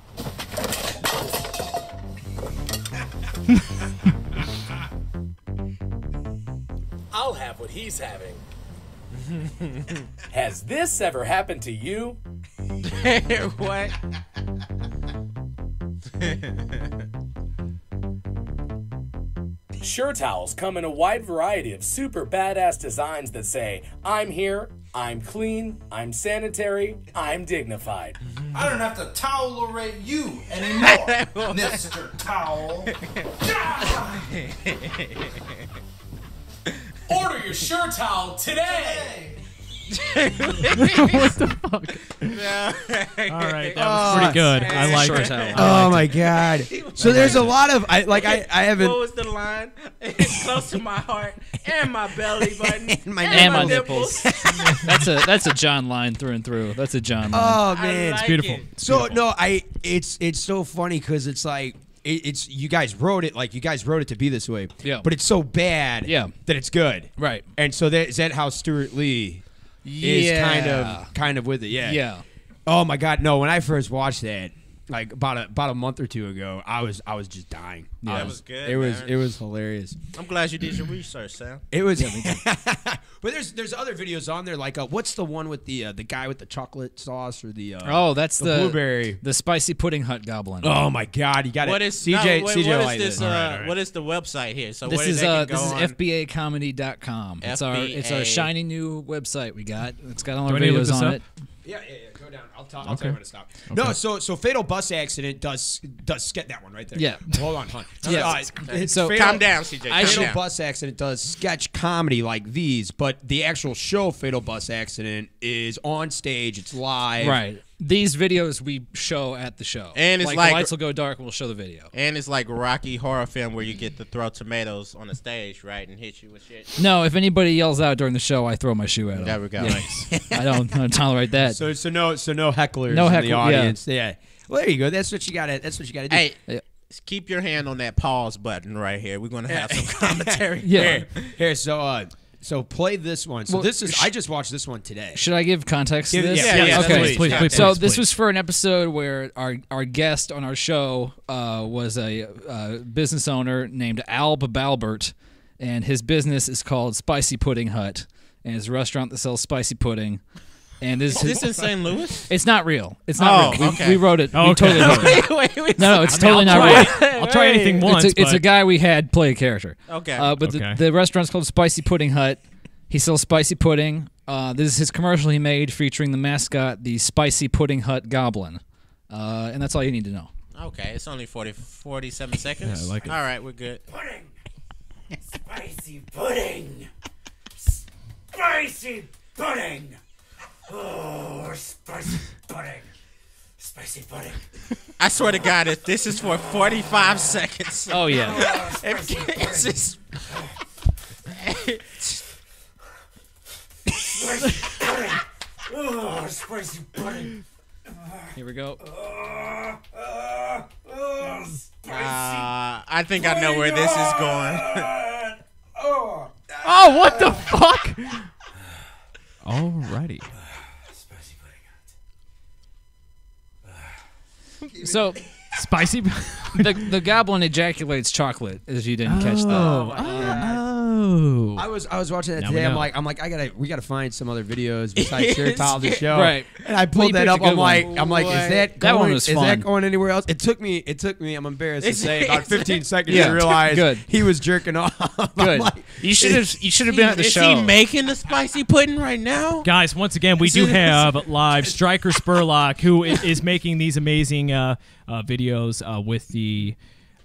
I'll have what he's having. Has this ever happened to you? What? Shirt towels come in a wide variety of super badass designs that say, I'm here, I'm clean, I'm sanitary, I'm dignified. I don't have to towelorate you anymore, Mr. Towel. Order your shirt towel today! All right, that was pretty good. I like Shirt it. towel. Oh my god! So there's a lot of I haven't. What was the line? It's close to my heart and my belly button and my nipples. That's a John line through and through. That's a John line. Oh I man, like beautiful. it. So no, it's so funny because it's like it's you guys wrote it to be this way. Yeah. But it's so bad. Yeah. That it's good. Right. And so is that how Stuart Lee is kind of with it? Yeah. Yeah. Oh my god, no! When I first watched that, like about a month or two ago, I was just dying. Yeah. That was good. It was man. it was hilarious. I'm glad you did your research, Sam. It was. But there's other videos on there like what's the one with the guy with the chocolate sauce or the Oh, that's the blueberry. the spicy pudding hut goblin. Oh my god, you got What it. is CJ? what CJ is like this? this. What is the website here? So This where is they can this go is on? FBAcomedy.com. It's our FBA. shiny new website we got. It's got all our Do I need to look videos this on up? it. Yeah. Go down. I'll tell you when to stop. No, so fatal bus accident does get that one right there. Yeah. Hold on, hon. Yeah. It's So- fatal, Calm down, CJ. Calm Fatal down. bus accident does sketch comedy like these, but the actual show Fatal Bus Accident is on stage. It's live. Right. These videos we show at the show. And it's like like- the lights will go dark and we'll show the video. And it's like Rocky horror film where you get to throw tomatoes on the stage, right, and hit you with shit. No, if anybody yells out during the show, I throw my shoe at them. There we go. I don't tolerate that. So no hecklers No in heckle- the audience. Yeah. Well, there you go. That's what you got to do. Hey, Yeah. keep your hand on that pause button right here. We're gonna have some commentary. Yeah. Here, so play this one. So Well, this is I just watched this one today. Should I give context to this? Yeah, okay. please. So this was for an episode where our guest on our show was a business owner named Alb Balbert, and his business is called Spicy Pudding Hut. and it's a restaurant that sells spicy pudding. And Is this in St. Louis? it's not real. It's not real. Okay. We wrote it. Oh, We okay. totally wrote it. wait. No, it's totally I'll not try real. it. I'll try anything once. It's a but- guy we had play a character. Okay. But Okay. the restaurant's called Spicy Pudding Hut. He sells spicy pudding. This is his commercial he made featuring the mascot, the Spicy Pudding Hut Goblin. And that's all you need to know. Okay, it's only 47 seconds. Yeah, I like it. All right, we're good. Pudding. Spicy pudding. Spicy pudding. Oh, spicy pudding. Spicy pudding. I swear to God, if this is for 45 seconds. Oh, yeah. It's just, Spicy pudding. Oh, spicy pudding. Here we go. I think I know where this is going. Oh, what the fuck? Alrighty. Spicy pudding. So Spicy. the goblin ejaculates chocolate, if you didn't catch that. Oh. I was watching that Now we today. know. I'm like, we gotta find some other videos besides Shirt Tile the show. Right. And I Well, pulled you that picked up. a good I'm like, is that That going, one was is fun. that going anywhere else? It took me. I'm embarrassed to say about 15 seconds Yeah, to realize good. he was jerking off. I'm Good. like, You should have been at the Is show. he making the spicy pudding right now? Guys, once again, we do have live Stryker Spurlock, who is making these amazing videos with the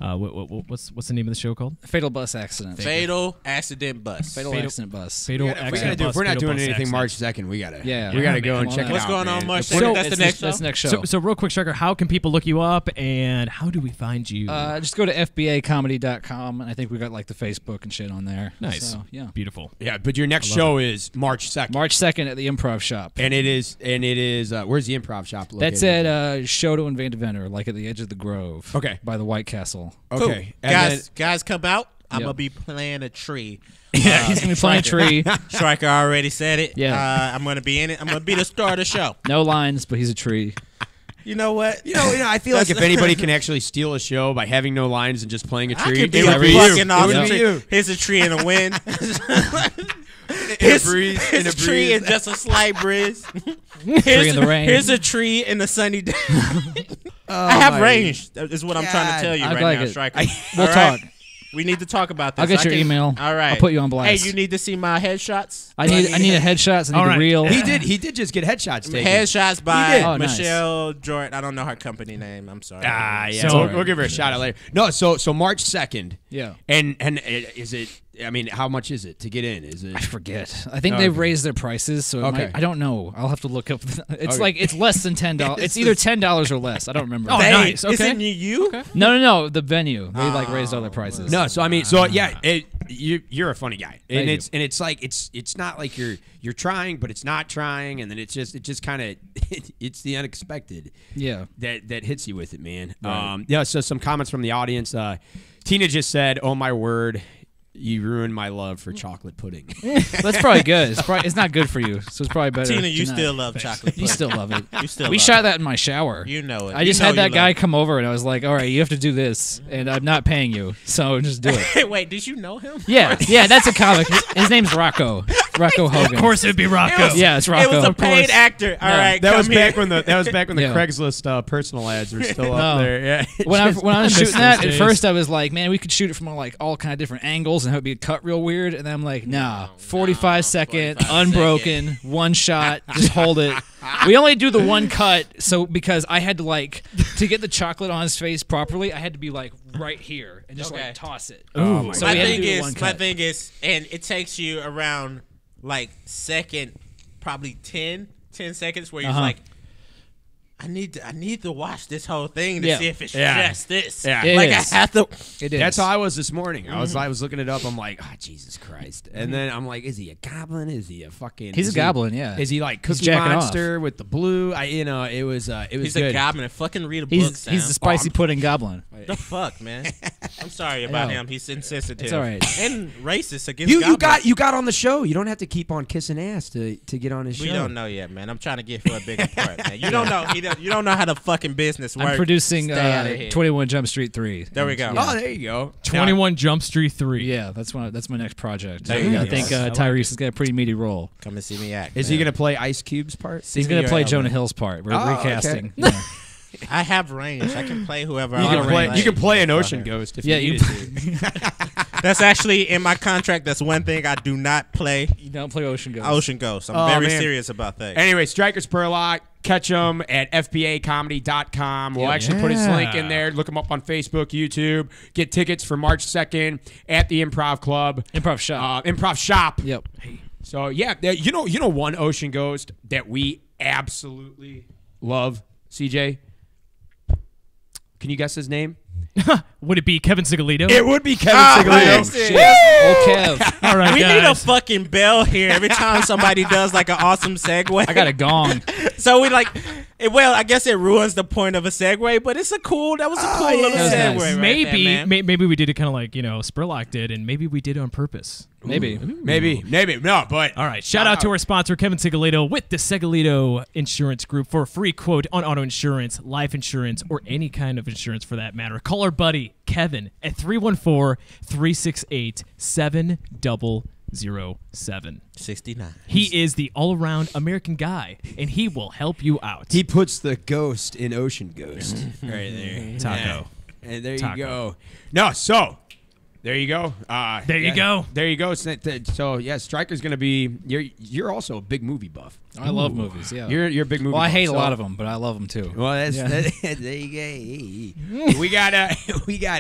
what's the name of the show called? Fatal bus accident. Fatal accident bus. Fatal accident bus. Fatal we gotta Accident do. Bus, If we're not Fatal doing Bus anything Accident. March 2nd, we gotta. Yeah. We gotta Yeah, go man, and come check on it What's out. going on man. March If we're- 2nd? That's the next show? That's next show. So real quick, Stryker, how can people look you up, and how do we find you? Just go to fbacomedy.com, and I think we got like the Facebook and shit on there. Nice. So, yeah. Beautiful. Yeah, but your next show is March 2nd. March 2nd at the Improv Shop. And it is. Where's the improv shop located? That's at Shoto and Van Deventer, like at the edge of the Grove. Okay. By the White Castle. Okay. And Guys, come out. I'm Yep. gonna be playing a tree. Yeah, he's gonna be playing a tree. Stryker already said it. Yeah. I'm gonna be in it. I'm gonna be the star of the show. No lines, but he's a tree. You know what? You know, I feel like if anybody can actually steal a show by having no lines and just playing a I tree, could be it a would be you. fucking It awesome would be tree. you. Here's a tree in the wind. In a breeze. In Here's a a tree breeze. in just a slight breeze. Tree in the rain. Here's a tree in the sunny day. I have my- range. That is what I'm trying to tell you I'd right like now, it. Stryker. We'll All right? talk. We need to talk about this. I'll get I your can- email. All right. I'll put you on blast. Hey, you need to see my headshots. I need a headshots. I need All a right. reel. He did just get headshots taken. Headshots did. by Oh, nice. Michelle Jordan. I don't know her company name. I'm sorry. Ah, yeah. So- we'll give her a shout out later. No, so March 2nd. Yeah. And is it? I mean, how much is it to get in? Is it? I forget. I think Oh, they've okay. raised their prices, so it Okay. might, I don't know. I'll have to look up. It's Okay. like it's less than $10. It's either $10 or less. I don't remember. Oh, Hey, nice. Okay. Isn't you? No. The venue. They like raised all their prices. No, so I mean, you're a funny guy, and Thank you. it's like it's not like you're trying, but it's not trying, and then it just kind of it's the unexpected Yeah. that hits you with it, man. Yeah. So some comments from the audience. Tina just said, "Oh my word, you ruined my love for chocolate pudding." That's probably good. It's not good for you, so it's probably better. Tina, you to not. still love chocolate pudding. You still love it. You still We love shot it. that in my shower. You know it. I just You know had that you guy love come over, and I was like, "All right, you have to do this, and I'm not paying you, so just do it." it. Wait, did you know him? Yeah, that's a comic. His name's Rocco Hogan. Of course, it'd be Rocco. Yeah, it's Rocco. It was a Of course. paid actor. All right, That was come here. back when the Yeah. Craigslist personal ads were still No. up there. Yeah. When I was miss shooting that, those at days. first I was like, man, we could shoot it from like all kind of different angles and have it be cut real weird. And then I'm like, nah, 45 second, 45 unbroken, one shot, just hold it. We only do the one cut, so because I had to get the chocolate on his face properly, I had to be like right here and just Okay. like toss it. Ooh. So my we had to thing do the is, one my cut. thing is, and it takes you around like second, probably 10 seconds where you're Uh-huh. like, I need to watch this whole thing to Yeah. see if it's Yeah. just this. Yeah. It Like is. I have to. It is. That's how I was this morning. I was looking it up. I'm like, oh Jesus Christ! And then I'm like, is he a goblin? Is he a fucking? He's is a goblin, yeah. Is he like He's Cookie jacking off. Monster with the blue? It was He's good. a goblin and fucking read a book. He's Sam. the spicy pudding goblin. The fuck, man. I'm sorry about know. him. He's insensitive. It's all right. And racist against You goblins. got on the show. You don't have to keep on kissing ass to get on his show. We don't know yet, man. I'm trying to get for a bigger part, man. You don't know. He You don't know how the fucking business works. I'm producing Stay outta here. 21 Jump Street 3. There we go. Yeah. Oh, there you go. 21 Jump Street 3. Yeah, that's my next project. There you go. I think I like Tyrese has got a pretty meaty role. Come and see me act. Is he going to play Ice Cube's part? See He's me going to your play element. Jonah Hill's part. We're Oh, recasting. okay. Yeah. I have range. I can play whoever. You I can wanna play. You can play an Ocean Ghost if Yeah, you you- needed to. That's actually in my contract. That's one thing I do not play. You don't play Ocean Ghost. Ocean Ghost. I'm Oh, very man. serious about that. Anyway, Stryker Spurlock, catch him at fbacomedy.com. We'll actually put his link in there. Look him up on Facebook, YouTube. Get tickets for March 2nd at the Improv Club. Improv Shop. Improv Shop. Yep. So, yeah, you know one Ocean Ghost that we absolutely love, CJ? Can you guess his name? Would it be Kevin Sigalito? It would be Kevin Oh, Sigalito. man. Old Kev. All right, We guys. need a fucking bell here every time somebody does like an awesome segue. I got a gong. So we like, well, I guess it ruins the point of a segue, but it's that was a cool little That was segue. nice. Right maybe, there, man. maybe we did it kind of like Spurlock did, and maybe we did it on purpose. Maybe. Maybe. No, but All right, shout out to our sponsor, Kevin Sigalito, with the Sigalito Insurance Group for a free quote on auto insurance, life insurance, or any kind of insurance for that matter. Call our buddy, Kevin, at 314-368-7007. 69. He is the all-around American guy, and he will help you out. he puts the ghost in Ocean Ghost. Right there. Taco. Yeah. And there Taco. you go. No, so there you go. There you go. There you go. So yeah, Stryker's gonna be. You're also a big movie buff. I love movies, yeah. You're a big movie. Well, I buff, hate so- a lot of them, but I love them too. Well, there you go. we got.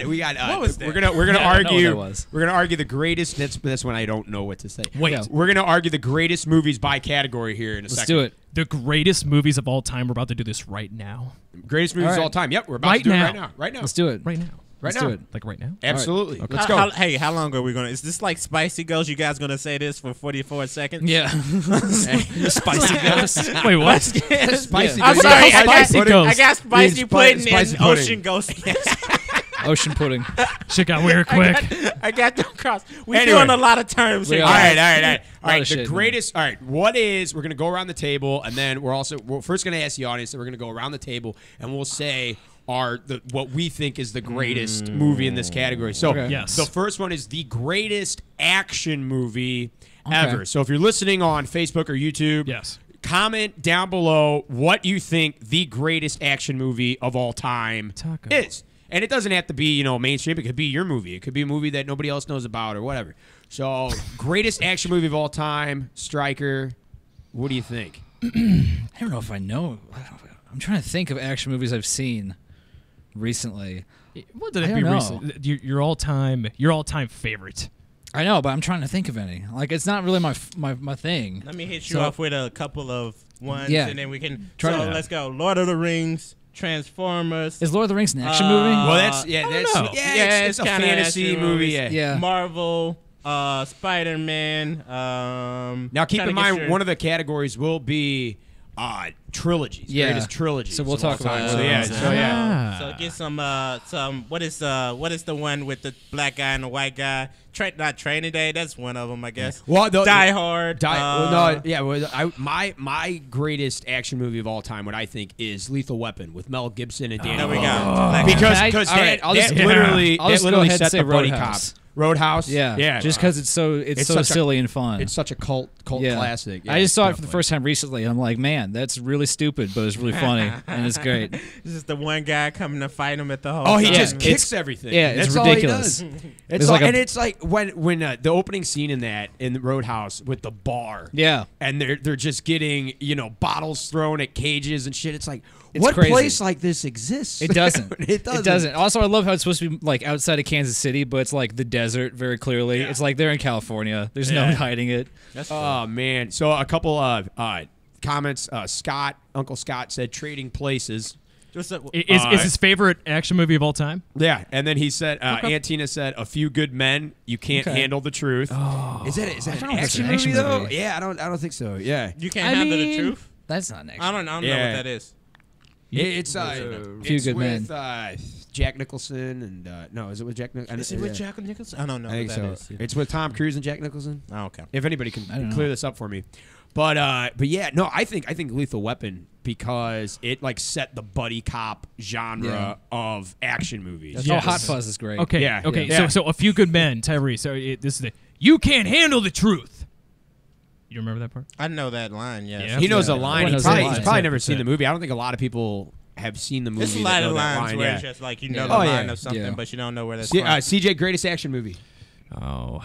What was that? We're gonna I don't know what argue. that was. We're gonna argue the greatest. That's when I don't know what to say. Wait, Yeah. We're gonna argue the greatest movies by category here in a Let's second. do it. the greatest movies of all time. We're about to do this right now. Greatest movies All of right. all time. Yep, we're about Right to do now. it right now. Right now. Let's do it. Right now. Right Let's now. do it. Like right now. Absolutely. Okay. Let's go. How long are we going to? Is this like Spicy Ghost? You guys going to say this for 44 seconds? Yeah. Spicy ghost. Wait, what? Spicy. I'm Ghost. sorry. Spicy I Ghost. got Spicy Dude, Pudding Spicy and Pudding. Ocean Ghost. Ocean pudding. Shit got weird quick. I got them crossed. We Anyway. doing a lot of terms here. We All are. right. Lot The of shit, man. greatest. All right. What is? We're gonna go around the table, and then we're first gonna ask the audience, and we're gonna go around the table, and we'll say what we think is the greatest movie in this category. So Okay. Yes. the first one is the greatest action movie ever. So if you're listening on Facebook or YouTube, Yes. comment down below what you think the greatest action movie of all time Taco. is. And it doesn't have to be, mainstream. It could be your movie. It could be a movie that nobody else knows about or whatever. So, greatest action movie of all time, Stryker. What do you think? I don't know if I know. I'm trying to think of action movies I've seen recently. What did I it be don't know. recent? Your all-time favorite. I know, but I'm trying to think of any. Like, it's not really my thing. Let me hit you So- off with a couple of ones, Yeah. and then we can. Try so to- let's go. Lord of the Rings, Transformers, Is Lord of the Rings an action movie? Well, that's know. it's a kinda fantasy action movie. movies. Yeah. Yeah. Marvel, Spider-Man. Now, keep in mind, one of the categories will be trilogies. Yeah. Greatest trilogies. So we'll of all talk about time. it. So yeah. So yeah. So get some. What is the one with the black guy and the white guy? Not Training Day. That's one of them, I guess. Well, Die Hard. My greatest action movie of all time, what I think, is Lethal Weapon with Mel Gibson and Danny There we go. Glover. Black Because All right, I'll just- literally I'll just go ahead and set say the buddy Roadhouse. cop. Roadhouse. Yeah. Yeah. Just because it's so It's so such a- silly and fun. It's such a cult Yeah. classic. Yeah, I just saw it for the definitely. first time recently, and I'm like, man, that's really stupid, but it's really funny, and it's great. This is the one guy coming to fight him at the whole. Oh, he time. just Yeah. kicks It's- everything. yeah, it's That's all he ridiculous. does. There's like a- and it's like when the opening scene in the Roadhouse with the bar. Yeah. And they're just getting bottles thrown at cages and shit. It's like, It's what crazy. place like this exists? It doesn't. It doesn't. It doesn't. Also, I love how it's supposed to be like outside of Kansas City, but it's like the desert very clearly. It's like they're in California. There's no hiding it. That's Oh man! So a couple of comments. Uncle Scott said Trading Places. Just a, Is his favorite action movie of all time? Yeah, and then he said, Aunt Tina said, "A Few Good Men. You can't Okay. handle the truth." Oh, is that an don't know if it's action an action movie though? movie. Yeah, I don't think so. Yeah, you can't I handle the mean, truth. That's not an action. I don't know Yeah. what that is. it's Few it's Good with Men. Jack Nicholson and no, is it with Jack Nicholson? Is it with Jack Nicholson? I don't know. I think who so. that is. It's with Tom Cruise and Jack Nicholson. Oh, okay. If anybody can don't clear know. this up for me, but yeah, no, I think Lethal Weapon because it like set the buddy cop genre of action movies. Yes. Hot Fuzz is great. Okay. Yeah. Okay. Yeah. So A Few Good Men, Tyrese. So this is the you can't handle the truth. You remember that part? I know that line. Yes. Yeah. He knows Yeah. a line. Everyone knows He's the probably line. never That's seen it. the movie. I don't think a lot of people have seen the movie. There's a that lot of know that lines line. where Yeah. it's just like you know Yeah. the Oh, line yeah. of something, Yeah. but you don't know where that's See, from. CJ, greatest action movie. Oh,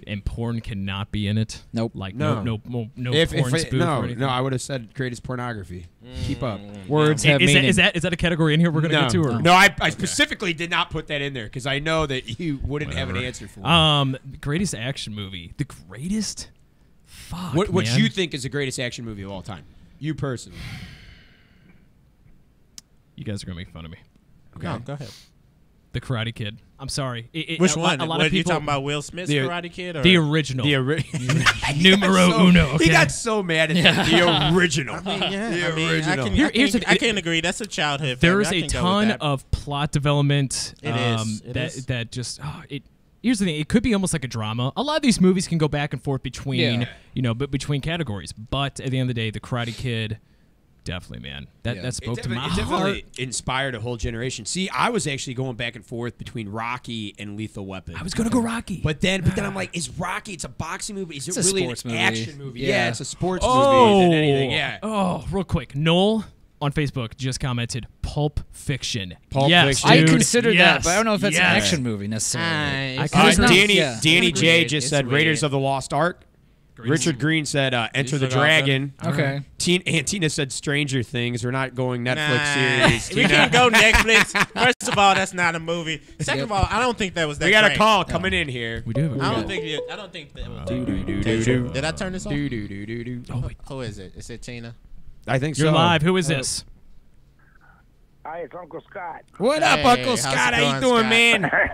and porn cannot be in it. Nope. Like No. no porn spoof or anything. I would have said greatest pornography. Keep up. Words have Is meaning. that a category in here we're gonna get to? Or? No, I specifically did not put that in there because I know that you wouldn't have an answer for it. Greatest action movie. The greatest. Fuck. What man. you think is the greatest action movie of all time? You personally. You guys are gonna make fun of me. No, go ahead. The Karate Kid. I'm sorry. Which a one? A lot What, of people. you talking about Will Smith's The- Karate Kid? Or? The original. Numero uno. Okay. He got so mad at that. The original. Yeah, The I mean, original. Here- I can agree. That's a childhood. There favorite. is I a can go with ton that. of plot development. It is. It that is. that just it. Here's the thing: it could be almost like a drama. A lot of these movies can go back and forth between, Yeah. but between categories. But at the end of the day, The Karate Kid, definitely, man, that Yeah. that spoke to my It heart. definitely inspired a whole generation. See, I was actually going back and forth between Rocky and Lethal Weapon. I was gonna go Rocky, But then I'm like, is Rocky? It's a boxing movie. Is it It's a really sports an movie. action movie? Yeah. Yeah, it's a sports oh, movie than anything. Yeah. Oh, real quick, Noel on Facebook just commented Pulp Fiction. Pulp yes, Fiction. I dude, considered yes, that, but I don't know if that's yes. an action movie necessarily. I It's could not- Danny yeah. Danny It's J weird. just It's said Raiders weird. of the Lost Ark. Richard Green said Enter the These are all Dragon. Okay. Aunt Tina said Stranger Things. We're not going Netflix Nah, series. we can't go Netflix. First of all, that's not a movie. Second of all, I don't think that was that. We got a great. call coming in here. We do. I don't think that was. Do-do-do-do-do. Did I turn this off? Do-do-do-do-do. Oh, wait. Who is it? Is it Tina? I think You're so. live. Who is this? Hi, it's Uncle Scott. What up, Hey, Uncle how's Scott? it How you going, doing, Scott? man?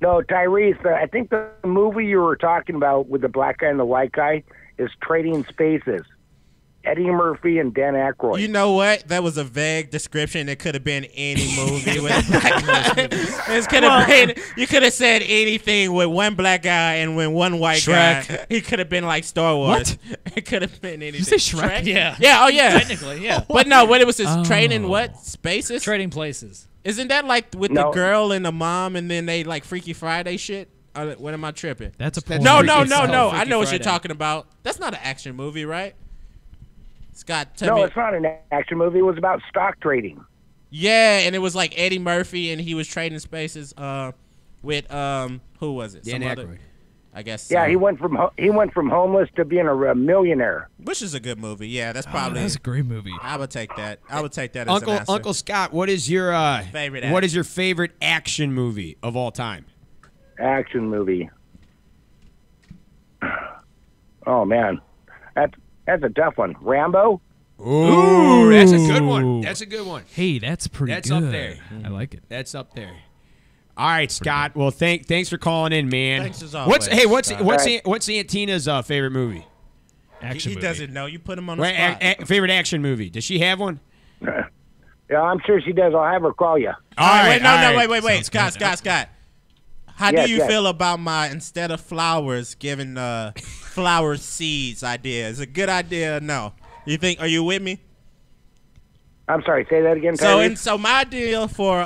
No, Tyrese, I think the movie you were talking about with the black guy and the white guy is Trading Spaces. Eddie Murphy and Dan Aykroyd. You know what? That was a vague description. It could have been any movie with a black guy. This could have been. You could have said anything with one black guy and with one white guy. He could have been like Star Wars. It could have been anything. you say Shrek? Yeah. Yeah. Oh yeah. Technically, yeah. But no, what it was is Oh. trading what spaces? Trading places. Isn't that like with No. the girl and the mom, and then they like Freaky Friday shit? What am I tripping? That's a porn. No, Freaky no, Friday. no, no. I Freaky know what you're Friday. talking about. That's not an action movie, right? Scott, tell No, me. it's not an action movie. It was about stock trading. Yeah, and it was like Eddie Murphy, and he was trading spaces with who was it? Dan Some other- Aykroyd. I guess. Yeah, he went from homeless to being a millionaire. Which is a good movie. Yeah, that's Oh, probably. that's a great movie. I would take that. I would take that as an answer. Uncle Scott, what is your Favorite What act- is your favorite action movie of all time? Action movie. Oh man, that's a tough one. Rambo. Ooh, that's a good one. That's a good one. Hey, that's pretty That's good. up there. I like it. That's up there. All right, Scott. Well, thanks for calling in, man. Thanks as always, What's Scott. what's Aunt Tina's favorite movie? Action He movie. doesn't know. You put him on the Wait, spot. favorite action movie? Does she have one? Yeah, I'm sure she does. I'll have her call you. All right, wait, no, all no, right. wait. Sounds Scott. good. How Yes, do you yes. feel about my instead of flowers giving flower seeds idea? Is it a good idea or no? You think? Are you with me? I'm sorry. Say that again. So, Tyrese? so my deal for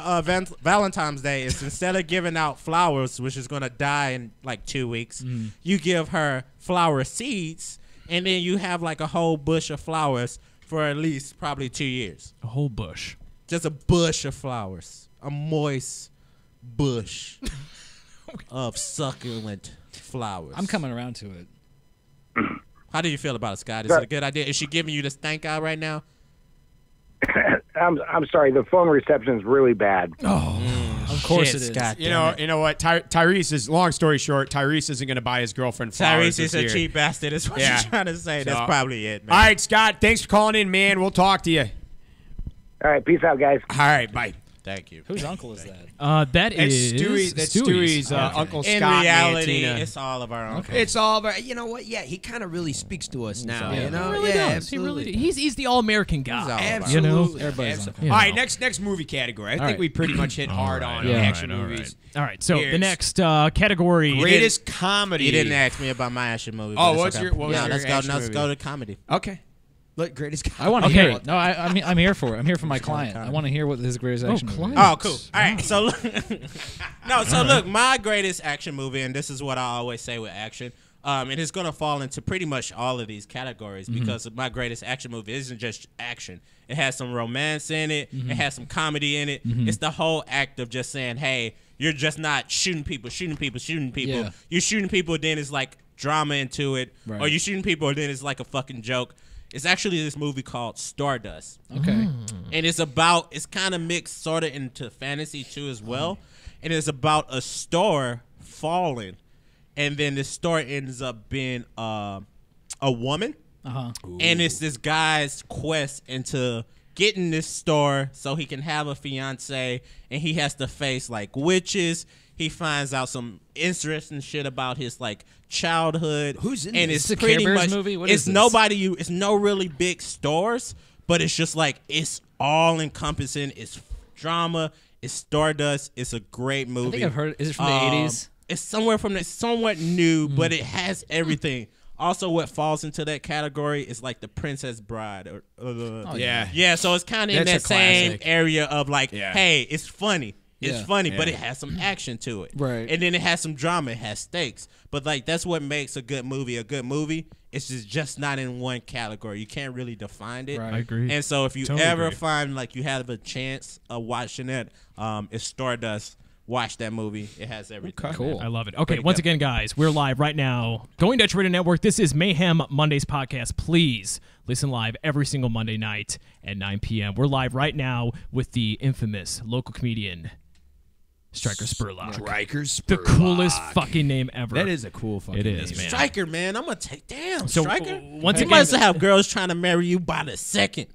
Valentine's Day is instead of giving out flowers, which is gonna die in like 2 weeks, you give her flower seeds, and then you have like a whole bush of flowers for at least probably 2 years. A whole bush. Just a bush of flowers, a moist bush of succulent flowers. I'm coming around to it. How do you feel about it, Scott? Is it a good idea? Is she giving you the stank eye right now? I'm sorry. The phone reception is really bad. Of course Shit, it is. Scott, You damn know, it. you know what? Tyrese is. Long story short, Tyrese isn't going to buy his girlfriend flowers Tyrese is this a year. cheap bastard. Is what Yeah. you're trying to say. That's So- probably it, man. All right, Scott. Thanks for calling in, man. We'll talk to you. All right. Peace out, guys. All right, bye. Thank you. Whose uncle is that? That is That's Stewie's Uncle In Scott. reality, Mantina. it's all of our uncles. It's all of our. You know what? Yeah, he kind of really speaks to us now. Yeah. You know, He really yeah, does. He absolutely. really. He's the all-American guy. He's all Absolutely. You know? Everybody's Absolutely. uncle. All right, next movie category. I think right. we pretty much hit hard on Yeah. action movies. All right. So the Here's next category. Greatest comedy. You didn't ask me about my action movie. Oh, but what's it's your- okay. what was Yeah, your let's go. action Let's movie? go to comedy. Okay. Look, greatest comedy. I want to Okay. hear it. No, I'm here for it. I'm here for my client. I want to hear what his greatest action movie client. is. Oh, cool. All right. So look, look, my greatest action movie, and this is what I always say with action. It is going to fall into pretty much all of these categories because my greatest action movie isn't just action. It has some romance in it. It has some comedy in it. It's the whole act of just saying, hey, you're just not shooting people. Yeah. You're shooting people, then it's like drama into it. Right. Or you're shooting people, and then it's like a fucking joke. It's actually this movie called Stardust. Okay. And it's kind of mixed sort of into fantasy too as well. And it's about a store falling. And then the store ends up being a woman. And it's this guy's quest into getting this store so he can have a fiance. And he has to face like witches. He finds out some interesting shit about his like childhood. Who's in and this? it's It's a pretty Care Bears much movie? What it's is this? nobody. It's no really big stores, but it's just like it's all encompassing. It's drama. It's Stardust. It's a great movie. I think I've heard. Is it from the 80s? It's somewhat new, but it has everything. Also, what falls into that category is like The Princess Bride. Yeah. So it's kind of in That's that a same classic. area of like, Yeah. hey, it's funny. It's Yeah. funny, but Yeah. it has some action to it. Right. And then it has some drama. It has stakes. But like that's what makes a good movie a good movie. It's just not in one category. You can't really define it. Right. I agree. And so if you Totally ever agree. find like you have a chance of watching it, it's Stardust. Watch that movie. It has everything. Cool. I love it. Okay, once again, guys, we're live right now. Going Dutch Radio Network. This is Mayhem Mondays podcast. Please listen live every single Monday night at 9 p.m. We're live right now with the infamous local comedian, Stryker Spurlock. Stryker The Spurlock. coolest fucking name ever. That is a cool fucking It is, name. man. Stryker, man, I'm gonna take So, Stryker. once You again- must have girls trying to marry you by the second.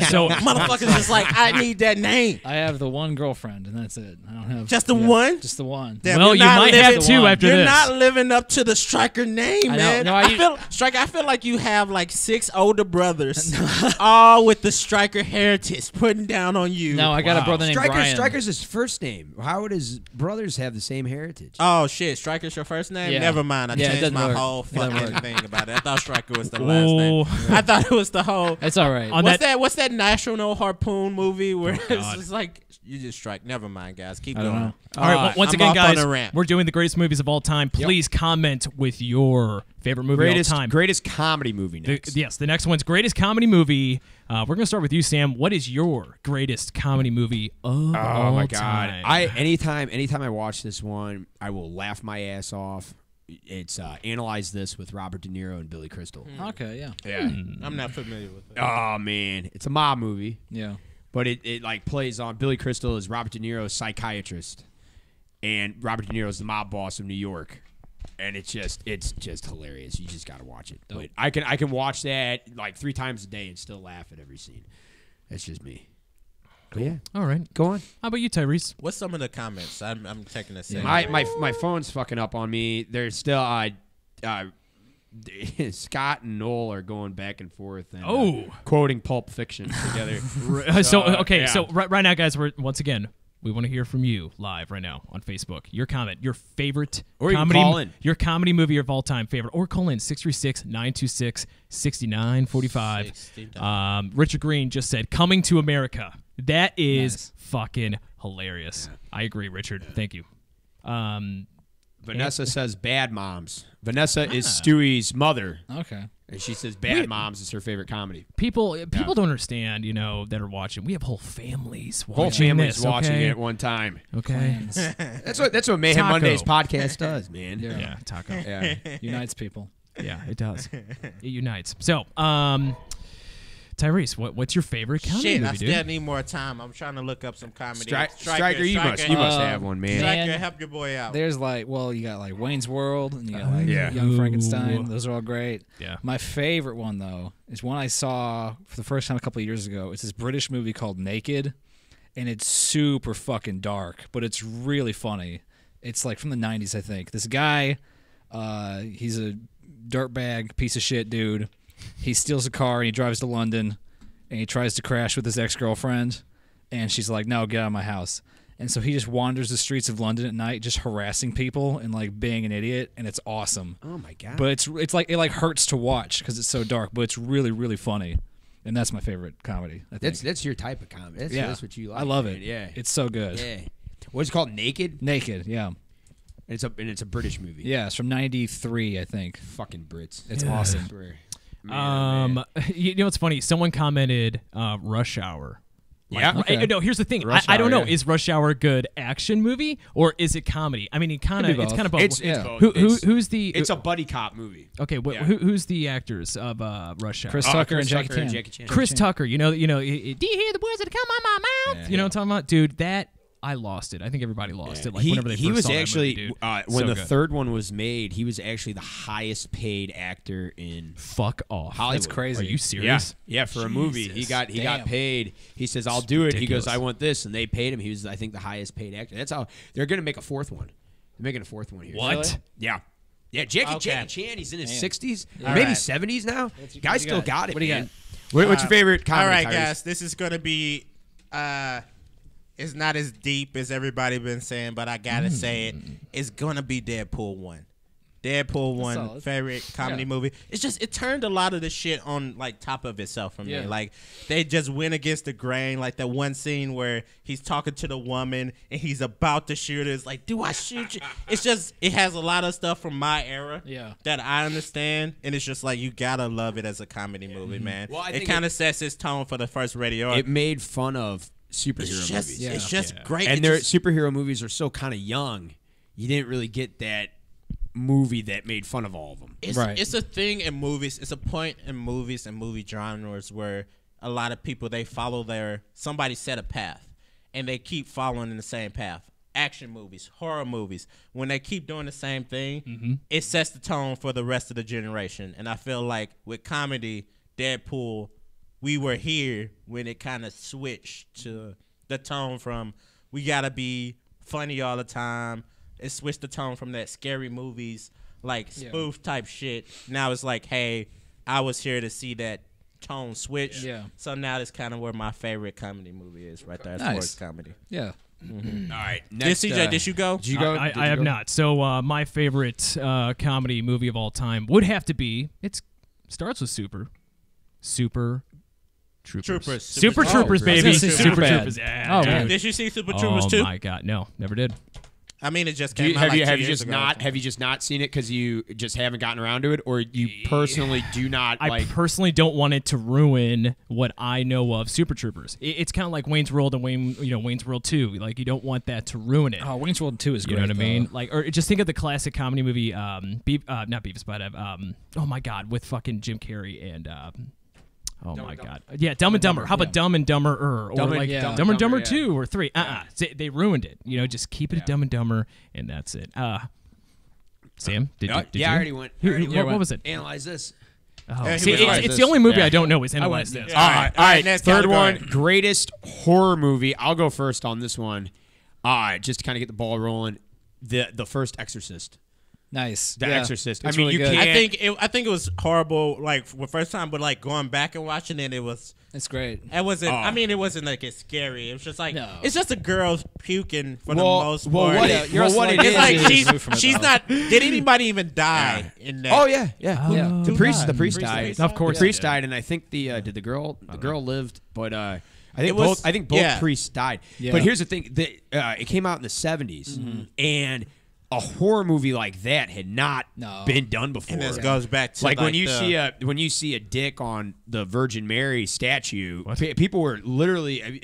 So, Motherfuckers just like, I need that name. I have the one girlfriend, and that's it. I don't have Just the one? Just the one. Damn, well, you're you not might living- have two after You're this. not living up to the Stryker name, I know. man. No, I feel like you have like 6 older brothers, all with the Stryker heritage putting down on you. No, I got a brother named Brian. Stryker's his first name. How would his brothers have the same heritage? Oh shit, Stryker's your first name? Yeah. Never mind. I Yeah, it changed doesn't my work. whole It doesn't fucking work. thing about it. I thought Stryker was the last name. Whoa. I thought it was the whole. It's all right. On What's that National Harpoon movie where it's just like you just strike? Never mind, guys. Keep I don't going. know. All right, well, once I'm again, off on guys, a rant. we're doing the greatest movies of all time. Please comment with your favorite movie Greatest, of all time. greatest comedy movie next. Yes, the next one's greatest comedy movie. We're going to start with you, Sam. What is your greatest comedy movie of all Oh my god! time? Anytime I watch this one, I will laugh my ass off. It's Analyze This with Robert De Niro and Billy Crystal. Okay, yeah. Yeah. I'm not familiar with it. Oh man, it's a mob movie, Yeah. but it like plays on Billy Crystal as Robert De Niro's psychiatrist, and Robert De Niro's the mob boss of New York, and it's just hilarious. You just gotta watch it. But I can watch that like 3 times a day and still laugh at every scene. That's just me. But yeah, All right. go on. How about you, Tyrese? What's some of the comments? I'm taking a second. My phone's fucking up on me. There's still Scott and Noel are going back and forth and quoting Pulp Fiction together. So yeah. right now, guys, we want to hear from you live right now on Facebook. Your comment, your favorite Or you can comedy, call in. your comedy movie of all time favorite, or call in 636-926-6945. Richard Green just said, "Coming to America." That is Nice. fucking hilarious. I agree, Richard. Thank you. Vanessa says Bad Moms. Vanessa is Stewie's mother, Okay. and she says Bad Moms is her favorite comedy. People don't understand, that are watching. We have whole families watching Whole family's this, watching okay? it at one time. Okay. Plans. That's what Mayhem Taco. Mondays podcast does, man. Yeah. Yeah, taco. Yeah. Unites people. Yeah, it does. It unites. So, Tyrese, what's your favorite comedy Shit, I movie, still dude? need more time. I'm trying to look up some comedy. Stryker, you must have one, man. Stryker, Man. help your boy out. There's you got like Wayne's World and you got like Yeah. Young Ooh. Frankenstein. Those are all great. Yeah. My favorite one though is one I saw for the first time a couple of years ago. It's this British movie called Naked, and it's super fucking dark, but it's really funny. It's like from the 90s, I think. This guy, he's a dirtbag piece of shit dude. He steals a car and he drives to London, and he tries to crash with his ex-girlfriend, and she's like, no, get out of my house. And so he just wanders the streets of London at night, just harassing people and like being an idiot, and it's awesome. Oh my god! But it's like it like hurts to watch because it's so dark, but it's really really funny, and that's my favorite comedy. I think. That's your type of comedy. That's what you like. I love man. it. Yeah, it's so good. Yeah. What's it called? Naked. Naked. Yeah. And it's a British movie. Yeah, it's from '93, I think. Fucking Brits. It's awesome. Man. You know what's funny? Someone commented Rush Hour. Yeah. Okay. No, here's the thing. Rush I don't Hour, know. yeah. Is Rush Hour a good action movie or is it comedy? I mean, it's kind of both. It's Yeah. both. Who's the? It's a buddy cop movie. Okay, Yeah. who's the actors of Rush Hour? Chris Tucker and Chris Jackie Tucker and Chan. Jackie Chan. Chris Tucker. You know. Do you hear the words that come out my mouth? Yeah. You know what I'm talking about, dude? That I lost it. I think everybody lost it. Like he whenever they he first was saw that actually movie, dude. when So the good. third one was made, he was actually the highest paid actor in Fuck off. Hollywood. That's crazy. Are you Yeah, serious? yeah, for a movie, he got Damn. paid. He says, "I'll do it." He goes, ridiculous. "I want this," and they paid him. He was, I think, the highest paid actor. That's how they're gonna make a fourth one. They're making a fourth one here. What? Yeah, yeah. Jackie Okay. Chan. He's in his Damn. 60s, All maybe right. 70s now. you Guy still got it. What do you man. got? What's your favorite comedy? All right, Tyrese? guys, this is gonna be. It's not as deep as everybody been saying, but I gotta say it. It's gonna be Deadpool 1. Deadpool 1, solid. favorite comedy Yeah. movie. It's just it turned a lot of the shit on like top of itself for me. Yeah. Like they just went against the grain. Like that one scene where he's talking to the woman and he's about to shoot her. It's like, do I shoot you? It's just it has a lot of stuff from my era Yeah. that I understand, and it's just like you gotta love it as a comedy movie, man. Well, I it think kind of sets its tone for the first radio. It made fun of superhero It's just, movies. it's just great. And It their just- superhero movies are so kind of young. You didn't really get that movie that made fun of all of them. Right. It's a thing in movies. It's a point in movies and movie genres where a lot of people they follow somebody set a path, and they keep following in the same path. Action movies, horror movies, when they keep doing the same thing, it sets the tone for the rest of the generation. And I feel like with comedy, Deadpool, we were here when it kind of switched to the tone from we gotta be funny all the time. It switched the tone from that scary movies, like spoof type shit. Now it's like, hey, I was here to see that tone switch. Yeah. So now that's kind of where my favorite comedy movie is right there as Nice. far as comedy. Yeah. All right. Did Next, CJ, did you go? Did you go? I Did you have go? not. So my favorite comedy movie of all time would have to be. It starts with Super Troopers. Super Oh, Troopers, I was baby. gonna say Super Superbad. Troopers. Yeah, Oh, dude. man. Did you see Super Troopers Oh 2? my god, no, never did. I mean, it just Do came you, out have like you 2 have you years just ago. not have you just not seen it because you just haven't gotten around to it, or you personally do not I like? personally don't want it to ruin what I know of Super Troopers. It's kind of like Wayne's World and Wayne's World 2. Like you don't want that to ruin it. Oh, Wayne's World 2 is You great. know what I mean? though. Like, or just think of the classic comedy movie, not Beavis, but oh my god, with fucking Jim Carrey and oh my god, yeah, Dumb and Dumber. How about Dumb and Dumber or Dumb and- like yeah. Dumb and Dumber yeah. 2 or 3? They ruined it. You know, just keep it Dumb and Dumber, and that's it. Sam, did Yeah, you? I already went. What was it? Analyze this. Oh, Yeah, he see, was right. it's the only movie Yeah. I don't know is Analyze This. All right. next Third category. one, greatest horror movie. I'll go first on this one. Just to kind of get the ball rolling. The first Exorcist. Nice. The Yeah. Exorcist. It's I mean, really you good. can't. I think it was horrible, like for the first time, but like going back and watching it, it was. It's great. It wasn't. Oh. I mean, it wasn't like it's scary. It was just like No. it's just a girl puking for Well- the most well, part. what Yeah, it- you're well, also what like- it It's is like is- Move from it, she's though. not. Did anybody even die in that? Oh yeah, yeah. Yeah. The priest Priest died. died. Of course the priest he did. died, and I think the girl lived, but I think It was- both yeah. priests died. Yeah. But here's the thing: it came out in the 70s, and a horror movie like that had not No. been done before. And this goes back to like when you the- see a dick on the Virgin Mary statue, people were literally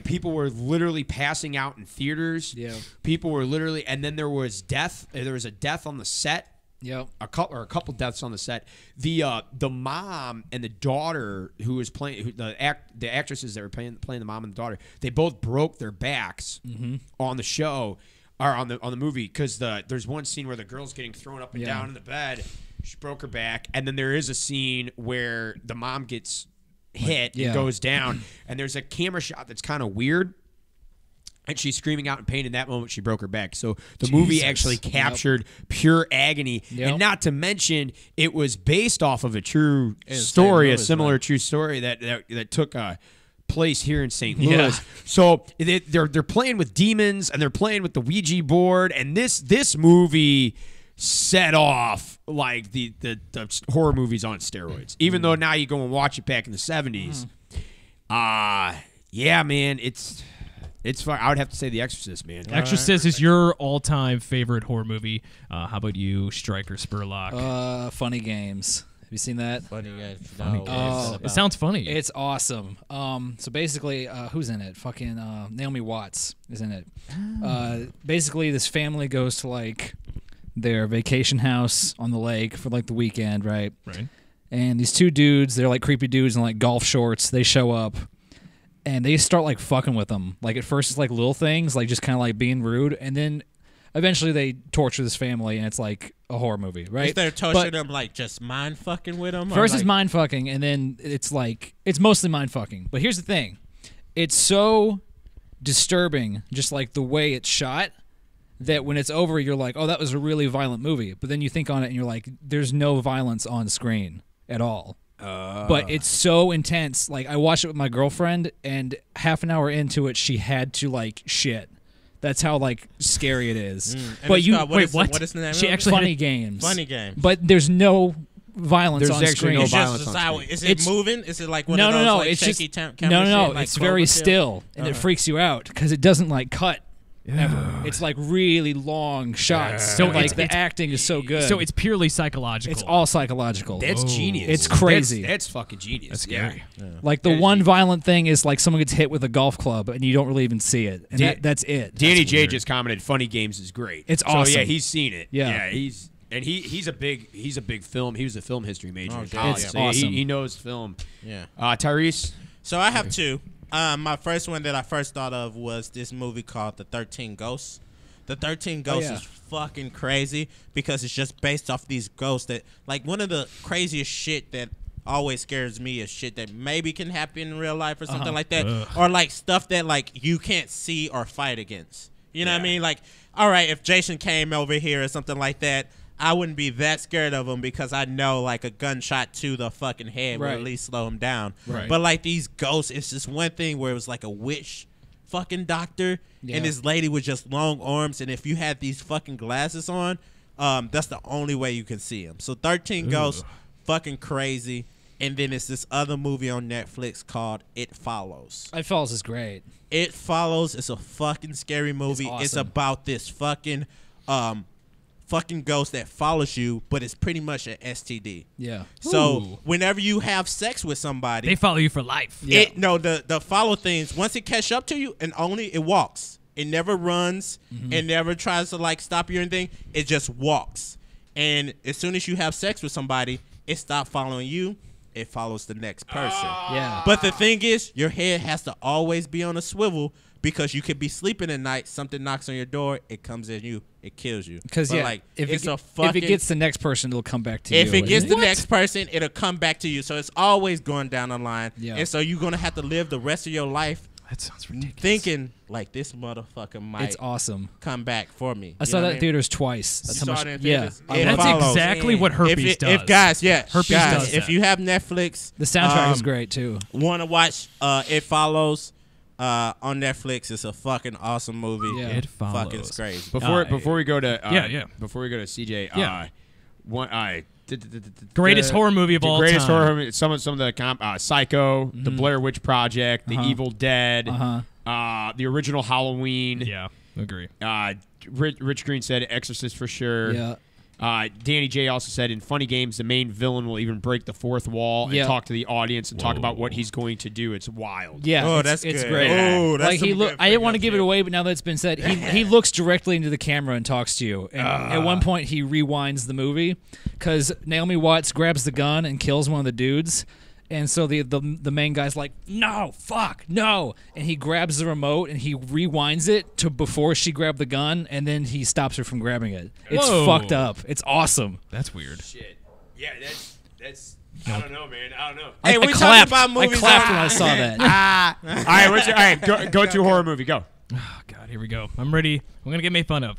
people were literally passing out in theaters. Yeah. People were literally, and then there was death. There was a death on the set. Yep. A couple deaths on the set. The mom and the daughter who was playing the actresses that were playing the mom and the daughter, they both broke their backs on the show or on the movie because there's one scene where the girl's getting thrown up and down in the bed. She broke her back, and then there is a scene where the mom gets hit and goes down. And there's a camera shot that's kind of weird. And she's screaming out in pain. In that moment, she broke her back. So the movie actually captured pure agony. And not to mention, it was based off of a true story, a similar true story that took place here in St. Louis. So they're playing with demons and they're playing with the Ouija board. And this movie set off like the horror movies on steroids. Even though now you go and watch it back in the 70s. Yeah, man, it's fun. I would have to say The Exorcist, man. Exorcist is your all-time favorite horror movie. How about you, Stryker Spurlock? Funny Games. Have you seen that? Funny Games. It sounds funny. It's awesome. So basically, who's in it? Fucking Naomi Watts is in it. Basically, this family goes to like their vacation house on the lake for like the weekend, right? Right. And these two dudes, they're like creepy dudes in like golf shorts. They show up. And they start like fucking with them. Like at first it's like little things, like just kind of like being rude, and then eventually they torture this family, and it's like a horror movie, right? Is there torture them like just mind fucking with them? First it's mind fucking, and then it's like it's mostly mind fucking. But here's the thing, it's so disturbing, just like the way it's shot, that when it's over, you're like, oh, that was a really violent movie. But then you think on it, and you're like, there's no violence on screen at all. But it's so intense. Like I watched it with my girlfriend, and half an hour into it, she had to like shit. That's how like scary it is. But you wait, what? What is the name? She of it? actually Funny Games. Funny Games. But there's no violence There's on actually screen. no It's violence just on screen. is it moving? Is it like one no, of those no, like it's shaky just camera no. shit, like It's very Cloverfield? still, and it freaks you out because it doesn't like cut. Ever. It's like really long shots. So like the it's- acting is so good. So it's purely psychological. It's all psychological. That's genius. It's crazy. That's fucking genius. That's scary. Like the one violent thing is like someone gets hit with a golf club and you don't really even see it, and that's it. Danny J just commented, "Funny Games is great." It's So awesome. yeah, he's seen it. Yeah. he's a big film. He was a film history major in Okay. college. It's So awesome. he knows film. Yeah. Tyrese. So I have two. My first one that I first thought of was this movie called The 13 Ghosts. The 13 Ghosts is fucking crazy because it's just based off these ghosts that, like, one of the craziest shit that always scares me is shit that maybe can happen in real life or something like that. Or, like, stuff that, like, you can't see or fight against. You know what I mean? Like, all right, if Jason came over here or something like that, I wouldn't be that scared of him because I know, like, a gunshot to the fucking head would at least slow him down. Right. But, like, these ghosts, it's just one thing where it was like a witch fucking doctor, and this lady with just long arms, and if you had these fucking glasses on, that's the only way you can see them. So 13 Ghosts, fucking crazy. And then it's this other movie on Netflix called It Follows. It Follows is great. It Follows is a fucking scary movie. It's awesome. It's about this fucking ghost that follows you, but it's pretty much an STD. Yeah. So whenever you have sex with somebody, They follow you for life. the follow things, once it catch up to you, and only it walks. It never runs. It never tries to like stop you or anything. It just walks. And as soon as you have sex with somebody, it stops following you. It follows the next person. Yeah. But the thing is, your head has to always be on a swivel because you could be sleeping at night, something knocks on your door, it comes in you, it kills you. Because like, if it's if it gets the next person, it'll come back to you. if it gets the What? next person, it'll come back to you. So it's always going down the line. Yeah. And so you're gonna have to live the rest of your life That sounds ridiculous. thinking like this motherfucker might It's awesome. come back for me. I You saw know that what in mean? theaters twice. That's You how saw much. it in Yeah. theaters? I It love That's it. follows. exactly what herpes if does. guys, Herpes guys, does if that. you have Netflix, The soundtrack is great too. want to watch It Follows on Netflix, it's a fucking awesome movie. Yeah. It follows. Fucking crazy. Before we go to before we go to CJ, Yeah. one Greatest horror movie of all greatest time. horror movie. Some of the Psycho, the Blair Witch Project, the Evil Dead, the original Halloween. Yeah, agree. Rich Green said Exorcist for sure. Yeah. Danny J also said in Funny Games the main villain will even break the fourth wall and Yeah. talk to the audience and talk about what he's going to do. It's wild. Yeah. Oh, it's, that's it's good. great. Oh, that's like he some look. good I didn't want to freaking give it shit. away, but now that it's been said, he looks directly into the camera and talks to you. And at one point, he rewinds the movie because Naomi Watts grabs the gun and kills one of the dudes. And so the main guy's like, no, fuck, no. And he grabs the remote and he rewinds it to before she grabbed the gun, and then he stops her from grabbing it. It's Whoa. fucked up. It's awesome. That's weird. Shit. Yeah, that's I don't know, man. I don't know. Hey, I we talking clapped. about movies. I clapped when I saw that. All right, go to a horror movie. Go. Oh God, here we go. I'm ready. I'm gonna get made fun of.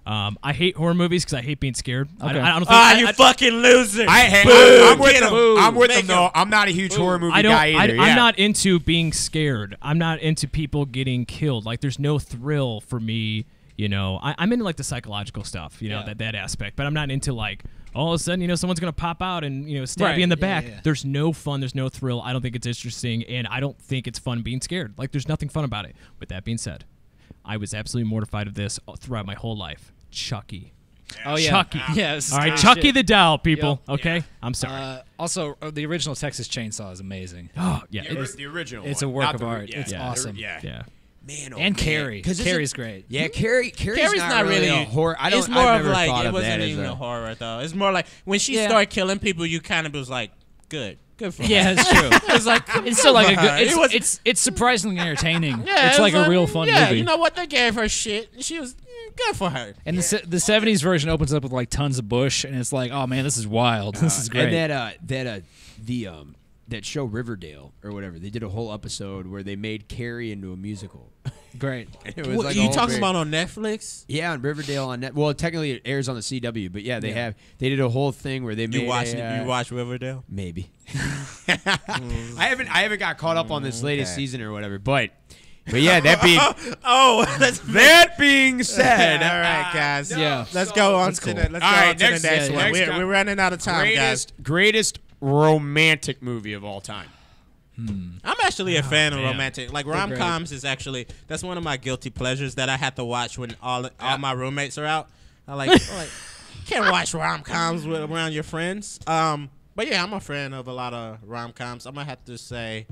I hate horror movies because I hate being scared. Okay. I don't think. You fucking loser. I'm with Get them. 'em. I'm with them Make though. 'em. I'm not a huge horror movie I don't. guy either. I'm not into being scared. I'm not into people getting killed. Like, there's no thrill for me. You know, I'm into like the psychological stuff. You know, that aspect. But I'm not into like all of a sudden, someone's gonna pop out and stab you in the back. yeah. There's no fun. There's no thrill. I don't think it's interesting, and I don't think it's fun being scared. Like, there's nothing fun about it. With that being said, I was absolutely mortified of this throughout my whole life. Chucky. Oh yeah, Chucky. Yeah. This is All right, good Chucky shit. the doll, people. Yep. Okay, I'm sorry. Also, the original Texas Chainsaw is amazing. Oh yeah, The original. It's one, a work not of the- art. yeah, It's yeah, awesome. Yeah. yeah. Man, And Carrie. Because Carrie's great. Yeah, Carrie's not really a horror. It's more I've of never like thought it of wasn't that as even a a horror though. It's more like when she Yeah. started killing people, you kind of was like, good for her. Yeah, that's true. It's like It's still like a for her. good. It was- It's surprisingly entertaining. Yeah, It's it like was a real fun yeah, movie. you know what? They gave her shit. She was good for her. And the 70s version opens up with like tons of bush, and it's like, oh man, this is wild. This is great. And that show Riverdale or whatever, they did a whole episode where they made Carrie into a musical. Great. It was What, like you a whole talking big- about on Netflix? Yeah, on Riverdale on net. Well, technically it airs on the CW, but yeah, they did a whole thing where they made You watch Riverdale? maybe. I haven't got caught up on this latest season or whatever, but yeah, that being that being said, all right, guys. Yeah. Let's go on That's to cool. the let's All go right, on to next- the next yeah, one. next We're running out of time, guys. greatest romantic movie of all time. I'm actually a fan of man. romantic. Like rom-coms is actually that's one of my guilty pleasures that I have to watch when all my roommates are out. I like can't watch rom-coms around your friends. But yeah, I'm a fan of a lot of rom-coms. I'm gonna have to say,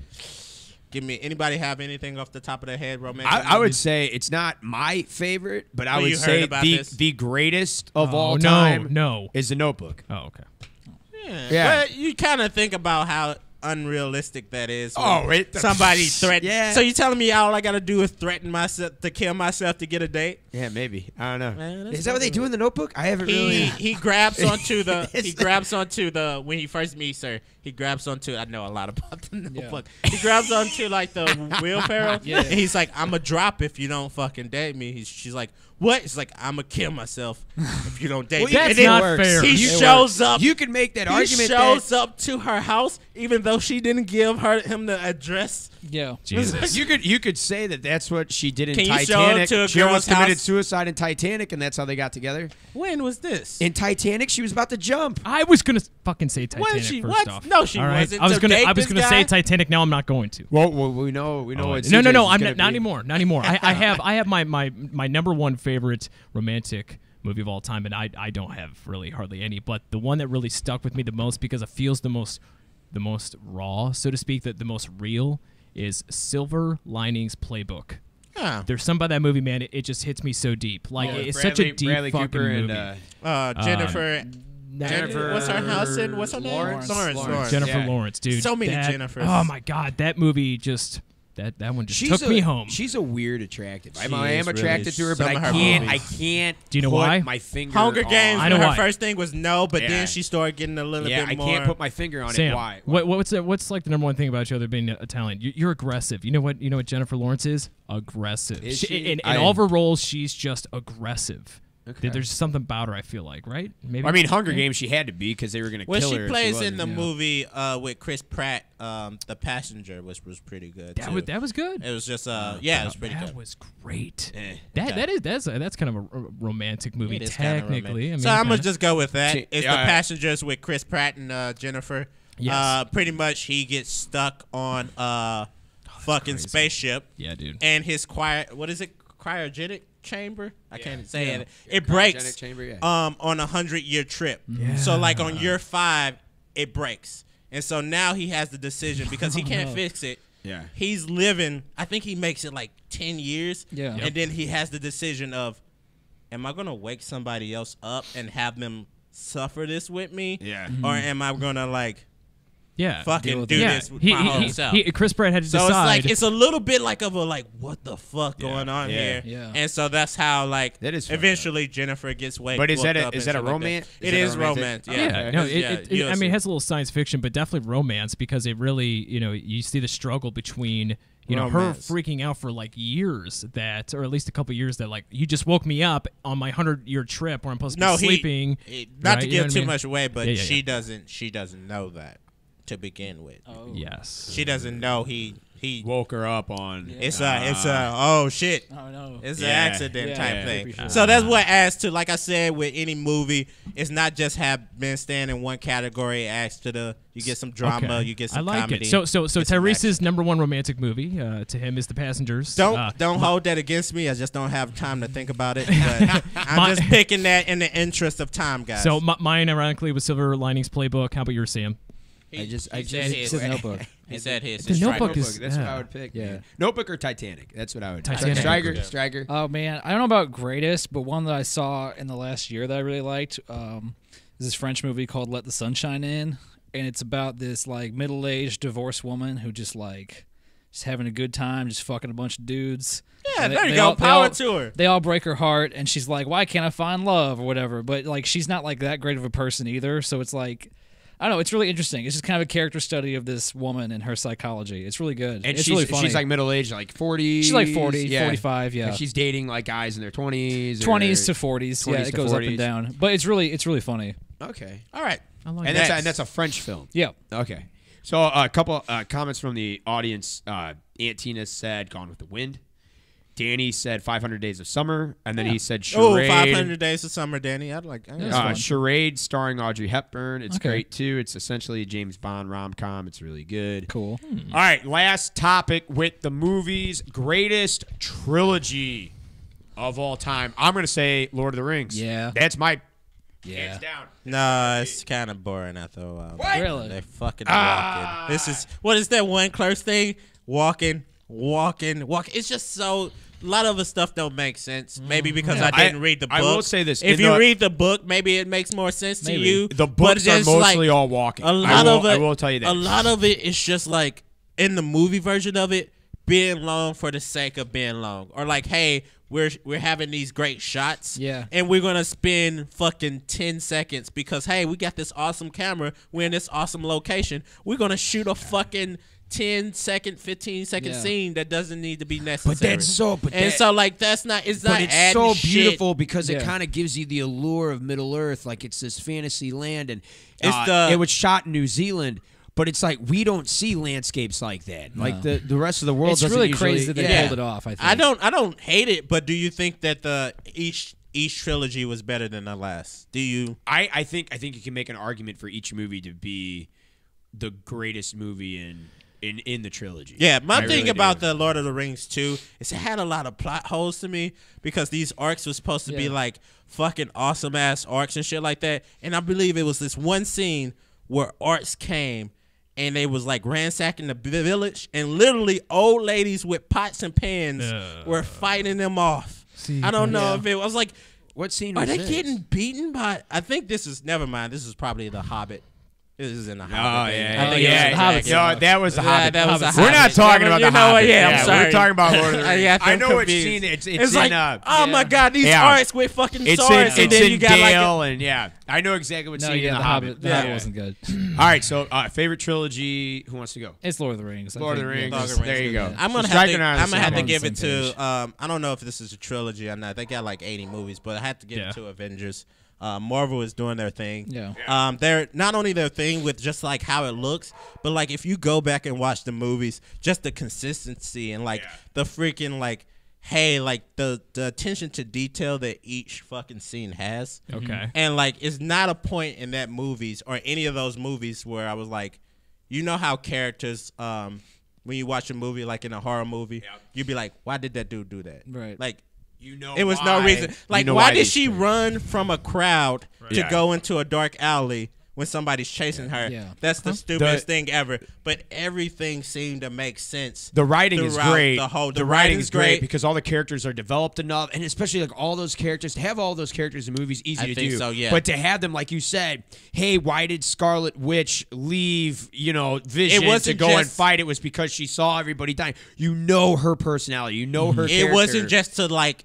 give me anybody have anything off the top of their head romantic? I would movies? say it's not my favorite, but I Well, would you heard say about this. the greatest of all no, time no. is The Notebook. Oh, okay. Yeah. But you kind of think about how unrealistic that is. when Oh, wait. somebody threaten. Yeah. So you telling me all I gotta do is threaten myself to kill myself to get a date? Yeah, maybe. I don't know. Man, that's Is that what they do in The Notebook? I haven't really. He grabs onto the when he first meets her. He grabs onto. I know a lot about the Notebook. He grabs onto like the wheelbarrow. And he's like, "I'm a drop if you don't fucking date me." She's like, "What?" He's like, "I'm gonna kill myself if you don't date me." That's And then not works. fair. He It shows up. You could make that He argument. shows up to her house even though she didn't give him the address. Yeah. Jesus. You could say that that's what she did in Can you show Titanic. up to a She almost girl's committed house? suicide in Titanic, and that's how they got together. When was this? In Titanic, she was about to jump. I was gonna fucking say When Titanic she- first what? off. No, she All right? wasn't. I was To gonna date I was this gonna say guy? Titanic. Now I'm not going to. Well, we know what. No, CJ's no. is I'm gonna not be. anymore. Not anymore. I have my number one favorite romantic movie of all time, and I don't have really hardly any, but the one that really stuck with me the most because it feels the most raw, so to speak, the most real is Silver Linings Playbook. Huh. There's something about that movie, man. It just hits me so deep. Like it's such a deep Bradley fucking Cooper movie. and Jennifer. Jennifer. What's her house in? What's her name? Lawrence. Jennifer Yeah. Lawrence, dude. So many That- Jennifers. Oh my god, that movie just that one just took me home. She's a weird attractive. She I am is attracted to her, but really- I some of her can't. movies. I can't. Do you know put why? My finger. Hunger on- Games. I know Her why. first thing was no, but Yeah. then she started getting a little Yeah, bit I more. can't put my finger on Sam, it. Why? what's like the number one thing about you other than being Italian? You're aggressive. You know what Jennifer Lawrence is? Aggressive. Is she? In all of her roles, she's just aggressive. There's something about her, I feel like, right? Maybe. I mean, Hunger Games. She had to be because they were going to Well, kill she her. if plays wasn't. in the movie with Chris Pratt, The Passenger, which was pretty good. Too. that was good. It was just yeah, it was pretty That good. was great. Okay. That's kind of a romantic movie It is kinda technically. romantic. I mean, So I'm gonna kinda. just go with that. See, It's yeah, The I- Passengers with Chris Pratt and Jennifer. Yes. Pretty much he gets stuck on fucking crazy. spaceship. Yeah, dude. And his cryogenic chamber? I can't say it. It Cryogenic breaks chamber, yeah. on a 100-year trip. So like on year 5, it breaks. And so now he has the decision because he can't fix it. Yeah. He's living, I think he makes it like 10 years. Yeah. Yep. And then he has the decision of, am I going to wake somebody else up and have them suffer this with me? Yeah. Or am I going to like fucking do Yeah. this with my whole self. Chris Pratt had to So decide. it's a little bit like of a like, what the fuck going on here? Yeah. And so that's how like That is eventually Jennifer gets waked. But is that a up and romance? shit like that. Is It that is romantic? romance. Yeah. Yeah, no, Yeah, I mean, it has a little science fiction, but definitely romance because it really, you see the struggle between, her Romance. freaking out for like years that, or at least a couple years that, like, you just woke me up on my 100-year trip where I'm supposed to be sleeping. Not right? to You know give what I too mean? much away, but Yeah. she doesn't know that to begin with. Yes. She doesn't know he Woke her up on. It's oh shit. Oh no. It's Yeah. an accident Yeah. type Yeah. thing. Pretty sure. So that's what adds to, like I said, with any movie, it's not just have men stand in one category. It adds to you get some drama, Okay. you get some I like comedy. it. So get some Tyrese's action. number one romantic movie to him is The Passengers. Don't hold that against me. I just don't have time to think about it. But I'm just picking that in the interest of time, guys. So mine, ironically, was Silver Linings Playbook. How about yours, Sam? he I said just- his. It's a Notebook. He said his. The His Notebook Stryker. is- That's what yeah. I would pick. Yeah. man. Notebook or Titanic. That's what I would. Titanic. Stryker. Oh man, I don't know about greatest, but one that I saw in the last year that I really liked is this French movie called Let the Sunshine In, and it's about this like middle-aged divorced woman who just having a good time, just fucking a bunch of dudes. Yeah, And there you they go. all- they Power all- to her. They all break her heart, and she's like, "Why can't I find love?" or whatever. But like, she's not like that great of a person either. So it's like, I don't know. It's really interesting. It's just kind of a character study of this woman and her psychology. It's really good. And it's really funny. she's like middle aged, like 40. She's like 40, 45, yeah. And she's dating like guys in their 20s. 20s to 40s. Yeah, 20s it to goes up 40s. and down. But it's really funny. Okay. All right. I like And that. that's a French film. Yeah. Okay. So a couple comments from the audience. Aunt Tina said Gone with the Wind. Danny said 500 Days of Summer. And then he said Oh, Charade. 500 Days of Summer, Danny. I'd like. fun. Charade starring Audrey Hepburn. It's Okay. great too. It's essentially a James Bond rom-com. It's really good. Cool. All right, last topic with the movies. Greatest trilogy of all time. I'm going to say Lord of the Rings. Yeah. That's my Yeah. hands down. No, it's kind of boring after a while. What? Really? They fucking walking. This is what is that one Clerks thing? Walking. It's just so. A lot of the stuff don't make sense. Maybe because I didn't read the book. I will say this. If in you the- read the book, maybe it makes more sense to Maybe. you. The But books are there's, mostly like, all walking. a lot of it. I will tell you that. A lot of it is just like in the movie version of it, being long for the sake of being long, or like, hey, we're having these great shots, Yeah. and we're gonna spend fucking 10 seconds because hey, we got this awesome camera, we're in this awesome location, we're gonna shoot a fucking 10-second, 15-second Yeah. scene that doesn't need to be necessary. that's so- but and that- so like that's not. It's not. But it's adding so shit. beautiful because it Yeah. kind of gives you the allure of Middle Earth, like it's this fantasy land, and It's it was shot in New Zealand. But it's like we don't see landscapes like that. Like the rest of the world It's doesn't really usually, crazy that they yeah. pulled it off, I think. I don't hate it, but do you think that the each trilogy was better than the last? Do you? I think you can make an argument for each movie to be the greatest movie in the trilogy. Yeah, my I thing really about do. the Lord of the Rings 2 is it had a lot of plot holes to me because these arcs were supposed to be Yeah. like fucking awesome ass arcs and shit like that. And I believe it was this one scene where arcs came and they was like ransacking the village and literally old ladies with pots and pans were fighting them off. See, I don't know yeah. if it was like, What scene are was they this? getting beaten by? I think this is never mind. This is probably the Hobbit. This is in the Oh Hobbit. yeah, I think it was yeah, the Hobbit. dragon. No, that was the Hobbit. That was the We're not Hobbit. talking Yeah, about you the know Hobbit. what? Yeah, I'm sorry. We're talking about Lord of the Rings. Yeah, I know what confused. scene it's It's in. like, oh my god, these yeah. arcs with fucking It's swords, in, and then you got like Dale, and yeah, I know exactly what No, scene yeah, in the Hobbit. The Yeah. Hobbit wasn't good. All right, so favorite trilogy. Who wants to go? It's Lord of the Rings. I Lord of the think, Rings. yeah, Lord of the Rings. There you go. I'm gonna So have Stryker to. and I are I'm gonna have to on the give same it to. page. I don't know if this is a trilogy or not. They got like 80 movies, but I have to give Yeah. it to Avengers. Marvel is doing their thing. Yeah. They're not only their thing with just like how it looks, but like if you go back and watch the movies, just the consistency and like the freaking like, hey, like the attention to detail that each fucking scene has. Okay. And like, it's not a point in that movies or any of those movies where I was like, you know how characters, when you watch a movie like in a horror movie, you'd be like, why did that dude do that? Right. Like. You know, It was no reason. Like, You know why they did she scream. run from a crowd to Yeah. go into a dark alley when somebody's chasing her. Yeah. That's the stupidest thing ever. But everything seemed to make sense. The writing is great. The writing is great because all the characters are developed enough, and especially like all those characters, to have all those characters in movies easy to think do. so, yeah. But to have them, like you said, hey, why did Scarlet Witch leave, Vision to go and fight? It was because she saw everybody dying. You know her personality. You know her character. It wasn't just to like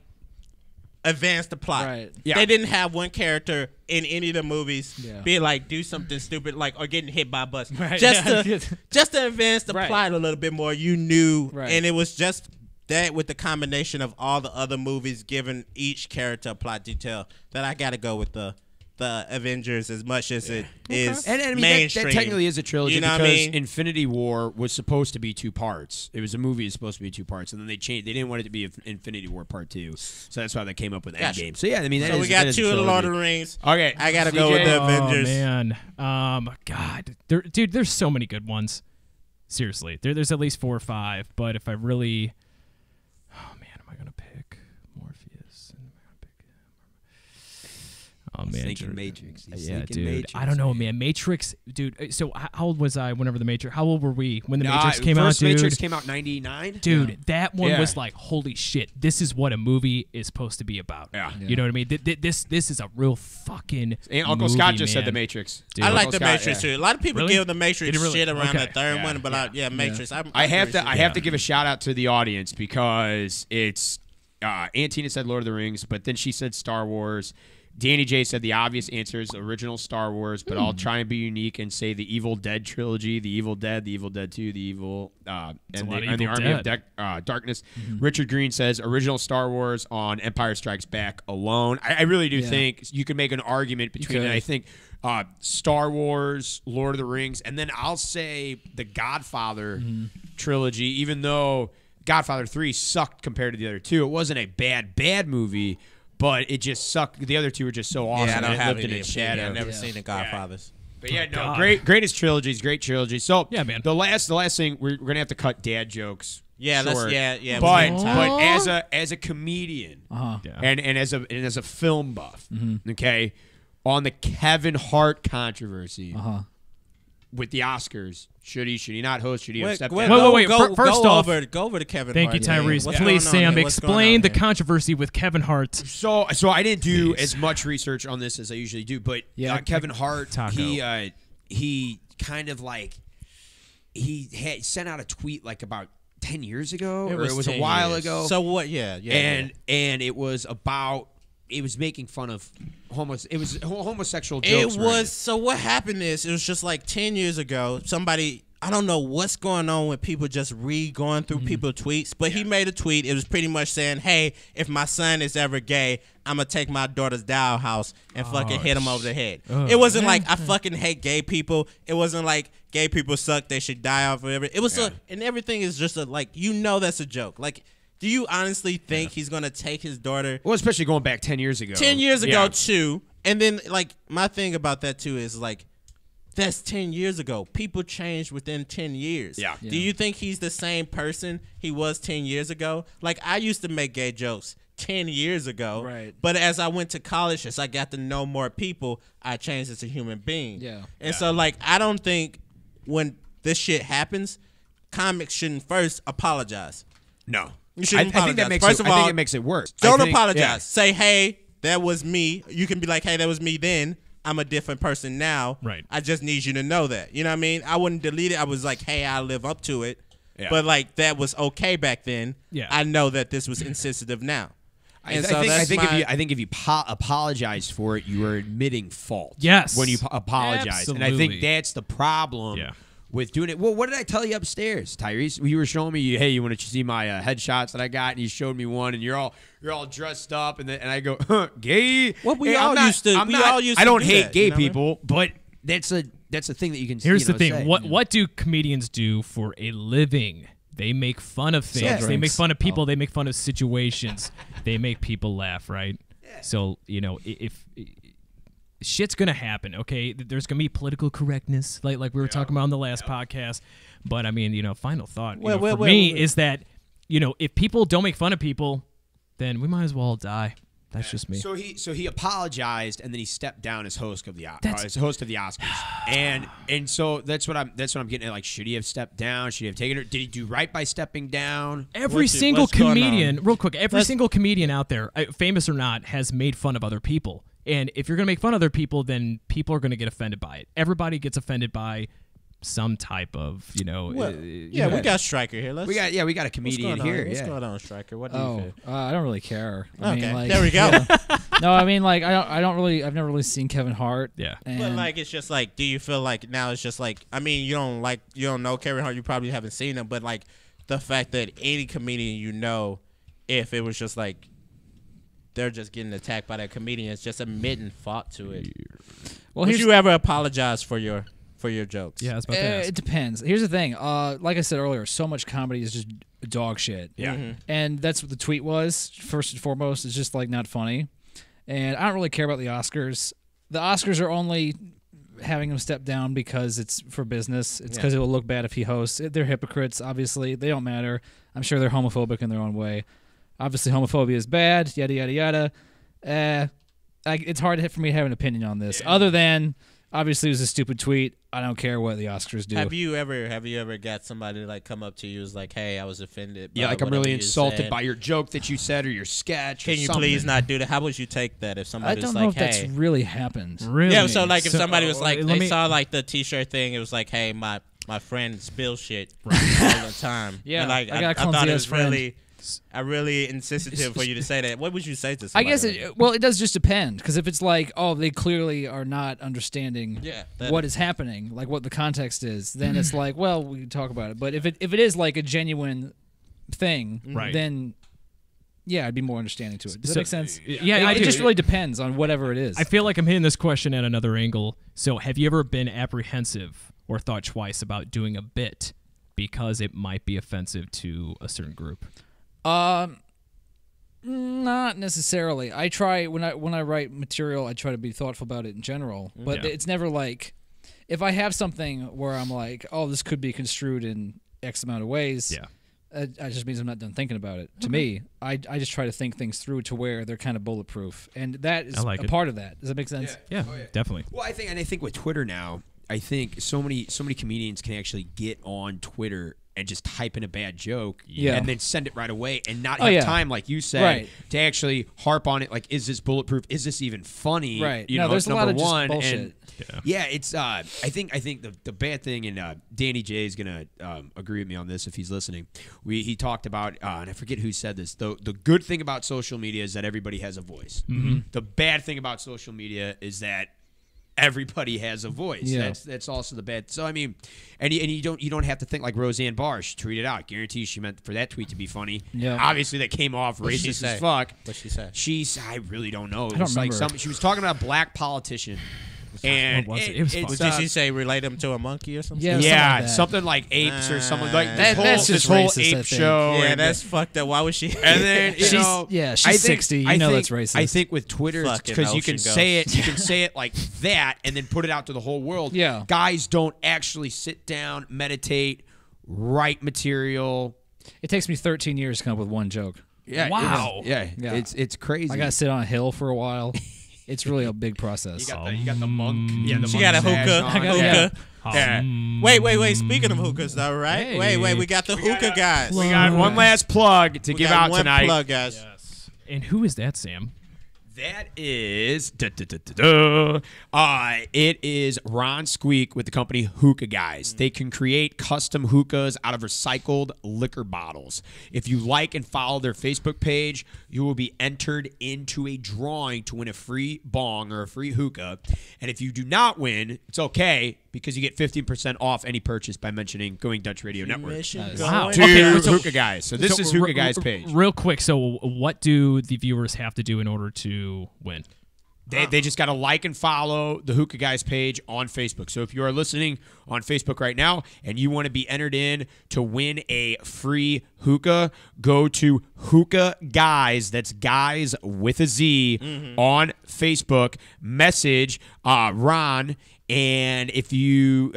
advance the plot. Right. Yeah. They didn't have one character in any of the movies be like do something stupid like or getting hit by a bus. Right. Just to advance the Right. plot a little bit more. You knew, Right. and it was just that with the combination of all the other movies giving each character a plot detail that I got to go with the Avengers as much as it is And I mean, mainstream. that technically is a trilogy You know because what I mean? Infinity War was supposed to be 2 parts. It was a movie. It's supposed to be 2 parts, and then they changed. They didn't want it to be Infinity War Part 2, so that's why they came up with Gotcha. Endgame. So yeah, I mean, that So is, we got that is a 2 of the trilogy. Lord of the Rings. Okay, I gotta go with the Avengers. Oh man, God, dude, there's so many good ones. Seriously, there's at least 4 or 5. But if I really, oh man, am I gonna pick Morpheus? Am I gonna pick? Oh man, Thinking Matrix. He's yeah, thinking dude. Matrix, I don't know, man. Matrix, dude. So how old was I whenever the Matrix? How old were we when the Nah, Matrix came out, first dude? Matrix came out 99. Dude, that one Yeah. was like, holy shit! This is what a movie is supposed to be about. Yeah. You know what I mean? This is a real fucking. And Uncle movie, Scott just said man. the Matrix. Dude. I like Uncle the Scott, Matrix yeah. too. A lot of people Really? give the Matrix Did it really? shit around Okay. the third Yeah. one, but Matrix. I have to give a shout out to the audience Mm-hmm. because it's Aunt Tina said Lord of the Rings, but then she said Star Wars. Danny J said the obvious answer is original Star Wars, but I'll try and be unique and say the Evil Dead trilogy, the Evil Dead 2, the Evil and a lot of the Evil Army of Dead. Darkness. Richard Green says original Star Wars on Empire Strikes Back alone. I really do think you could make an argument between it. I think Star Wars, Lord of the Rings, and then I'll say the Godfather trilogy, even though Godfather 3 sucked compared to the other 2. It wasn't a bad movie, but it just sucked. The other 2 were just so awesome. Yeah, I don't and it have lived in any its opinion. shadow. I've never seen the Godfathers. But yeah, no, God. greatest trilogies, great trilogy. So Yeah, man. The last thing we're gonna have to cut dad jokes. Yeah, short. yeah. But as a comedian Yeah. and as a film buff, okay, on the Kevin Hart controversy with the Oscars, should he not host? Should he have stepped down? Wait, first off- go over to Kevin. Thank you, Hart, man. Tyrese. What's Please, going on Sam, here? What's going explain on the here? controversy with Kevin Hart. So I didn't do Please. as much research on this as I usually do, but Kevin Hart, Taco. he kind of like he had sent out a tweet like about 10 years ago, or it was a 10 while years. ago. So what? Yeah. and it was about making fun of homosexual jokes. It was. So what happened is it was just like 10 years ago. Somebody, I don't know what's going on with people just going through people's tweets, but he made a tweet. It was pretty much saying, "Hey, if my son is ever gay, I'm gonna take my daughter's dollhouse and fucking hit him over the head." It wasn't like I fucking hate gay people. It wasn't like gay people suck. They should die off whatever. It was and everything is just like that's a joke. Like, do you honestly think he's gonna take his daughter? Well, especially going back 10 years ago. 10 years ago too, and then like my thing about that too is like. That's 10 years ago. People changed within 10 years. Yeah. Do you think he's the same person he was 10 years ago? Like, I used to make gay jokes 10 years ago. Right. But as I went to college, as I got to know more people, I changed as a human being. Yeah. And so, like, I don't think when this shit happens, comics shouldn't first apologize. No. You shouldn't I think that apologize. makes First it, of I think all, it makes it worse. Don't I think- apologize. yeah. Say, hey, that was me. You can be like, hey, that was me then. I'm a different person now. Right. I just need you to know that. You know what I mean? I wouldn't delete it. I was like, hey, I live up to it. Yeah. But like that was okay back then. Yeah. I know that this was insensitive now. I think if you apologize for it, you are admitting fault. Yes. When you apologize, and I think Absolutely. that's the problem. Yeah. With doing it. Well, what did I tell you upstairs, Tyrese? You were showing me, hey, you want to see my headshots that I got, and you showed me one, and you're all dressed up, and I go, gay. Well, we Hey, all I'm not- used to- I'm we not- all used I to don't do hate that, gay you know what I mean? people, but that's a thing that you can. Here's the thing: say. what do comedians do for a living? They make fun of things. They make fun of people. They make fun of situations. They make people laugh, right? So if shit's gonna happen, okay, there's gonna be political correctness, like we were talking about on the last podcast. But I mean, final thought for me is that if people don't make fun of people, then we might as well die. That's just me. So he apologized and then he stepped down as host of the Oscars. and so that's what I'm getting at. Like, should he have stepped down? Should he have taken it? Did he do right by stepping down? Every single comedian, real quick, single comedian out there, famous or not, has made fun of other people. And if you're going to make fun of other people, then people are going to get offended by it. Everybody gets offended by some type of, we got Stryker here. We got a comedian here. What's going on, Stryker? What do you feel? I don't really care. Okay, there we go. No, I mean, like, I've never really seen Kevin Hart. Yeah. But like, it's just like, do you feel like now it's just like, I mean, you don't know Kevin Hart, you probably haven't seen him, but like the fact that any comedian, if it was just like they're just getting attacked by that comedian, it's just admitting fault to it. Well, would you ever apologize for your jokes? Yeah, I was about to ask. It depends. Here's the thing. Like I said earlier, so much comedy is just dog shit. Yeah. And that's what the tweet was, first and foremost. It's just, like, not funny. And I don't really care about the Oscars. The Oscars are only having him step down because it's for business. It's because it will look bad if he hosts. They're hypocrites, obviously. They don't matter. I'm sure they're homophobic in their own way. Obviously, homophobia is bad, yada, yada, yada. It's hard for me to have an opinion on this, other than... Obviously, it was a stupid tweet. I don't care what the Oscars do. Have you ever got somebody to like come up to you as like, "Hey, I was offended." Yeah, like I'm really insulted by your joke that you said or your sketch. Can you please not do that? How would you take that if somebody was like, "Hey"? I don't know if that's really happened. Really? Yeah. So like, if somebody was like, they saw like the T-shirt thing, it was like, "Hey, my friend spills shit all the time." Yeah. And like, I got a I clumsy thought it ass was friend. really insensitive for you to say that. What would you say to I somebody? guess it does just depend, because if it's like, oh, they clearly are not understanding what is happening, like what the context is, then it's like, well, we can talk about it. But if it is like a genuine thing, then yeah, I'd be more understanding to it. Does that make sense? Yeah, it just really depends on whatever it is. I feel like I'm hitting this question at another angle. So, have you ever been apprehensive or thought twice about doing a bit because it might be offensive to a certain group? Not necessarily. I try when I write material, I try to be thoughtful about it in general. But it's never like, if I have something where I'm like, oh, this could be construed in X amount of ways. Yeah, it just means I'm not done thinking about it. To me, I just try to think things through to where they're kind of bulletproof, and that is a part of that. Does that make sense? Yeah, definitely. Well, I think with Twitter now, I think so many comedians can actually get on Twitter and just type in a bad joke and then send it right away and not have time, like you said, to actually harp on it. Like, is this bulletproof? Is this even funny? Right. You know, there's a lot of one. just bullshit. And it's I think the bad thing, and Danny J is gonna agree with me on this if he's listening. He talked about and I forget who said this. The good thing about social media is that everybody has a voice. Mm-hmm. The bad thing about social media is that everybody has a voice. Yeah. That's also the bad. So I mean, and you don't have to think like Roseanne Barr. She tweeted out. Guarantee she meant for that tweet to be funny. Yeah. Obviously that came off racist as fuck. What'd she say? I really don't know. I don't remember. She was talking about a black politician. And what was it? It was it's, Did she say relate him to a monkey or something? Yeah, something like apes or something like that's this just whole racist, I ape think. show. Yeah, and that's fucked up. Why would she? And then she's 60. I think that's racist. I think with Twitter, because you can say it, you can say it like that, and then put it out to the whole world. Yeah, guys don't actually sit down, meditate, write material. It takes me 13 years to come up with one joke. Yeah, wow. It's crazy. I got to sit on a hill for a while. It's really a big process. You got the monk. Yeah, She got a hookah. Yeah. Wait. Speaking of hookahs, though, right? Hey. Wait. We got the hookah guys. We got one last plug to give out tonight. One plug, guys. Yes. And who is that, Sam? That is it is Ron Squeak with the company Hookah Guys. They can create custom hookahs out of recycled liquor bottles. If you like and follow their Facebook page, you will be entered into a drawing to win a free bong or a free hookah. And if you do not win, it's okay, because you get 15% off any purchase by mentioning Going Dutch Radio Network. Wow. To Hookah Guys. So this is Hookah Guys page. Real quick, so what do the viewers have to do in order to win? They just got to like and follow the Hookah Guys page on Facebook. So if you are listening on Facebook right now and you want to be entered in to win a free hookah, go to Hookah Guys. That's guys with a Z on Facebook. Message Ron. And if you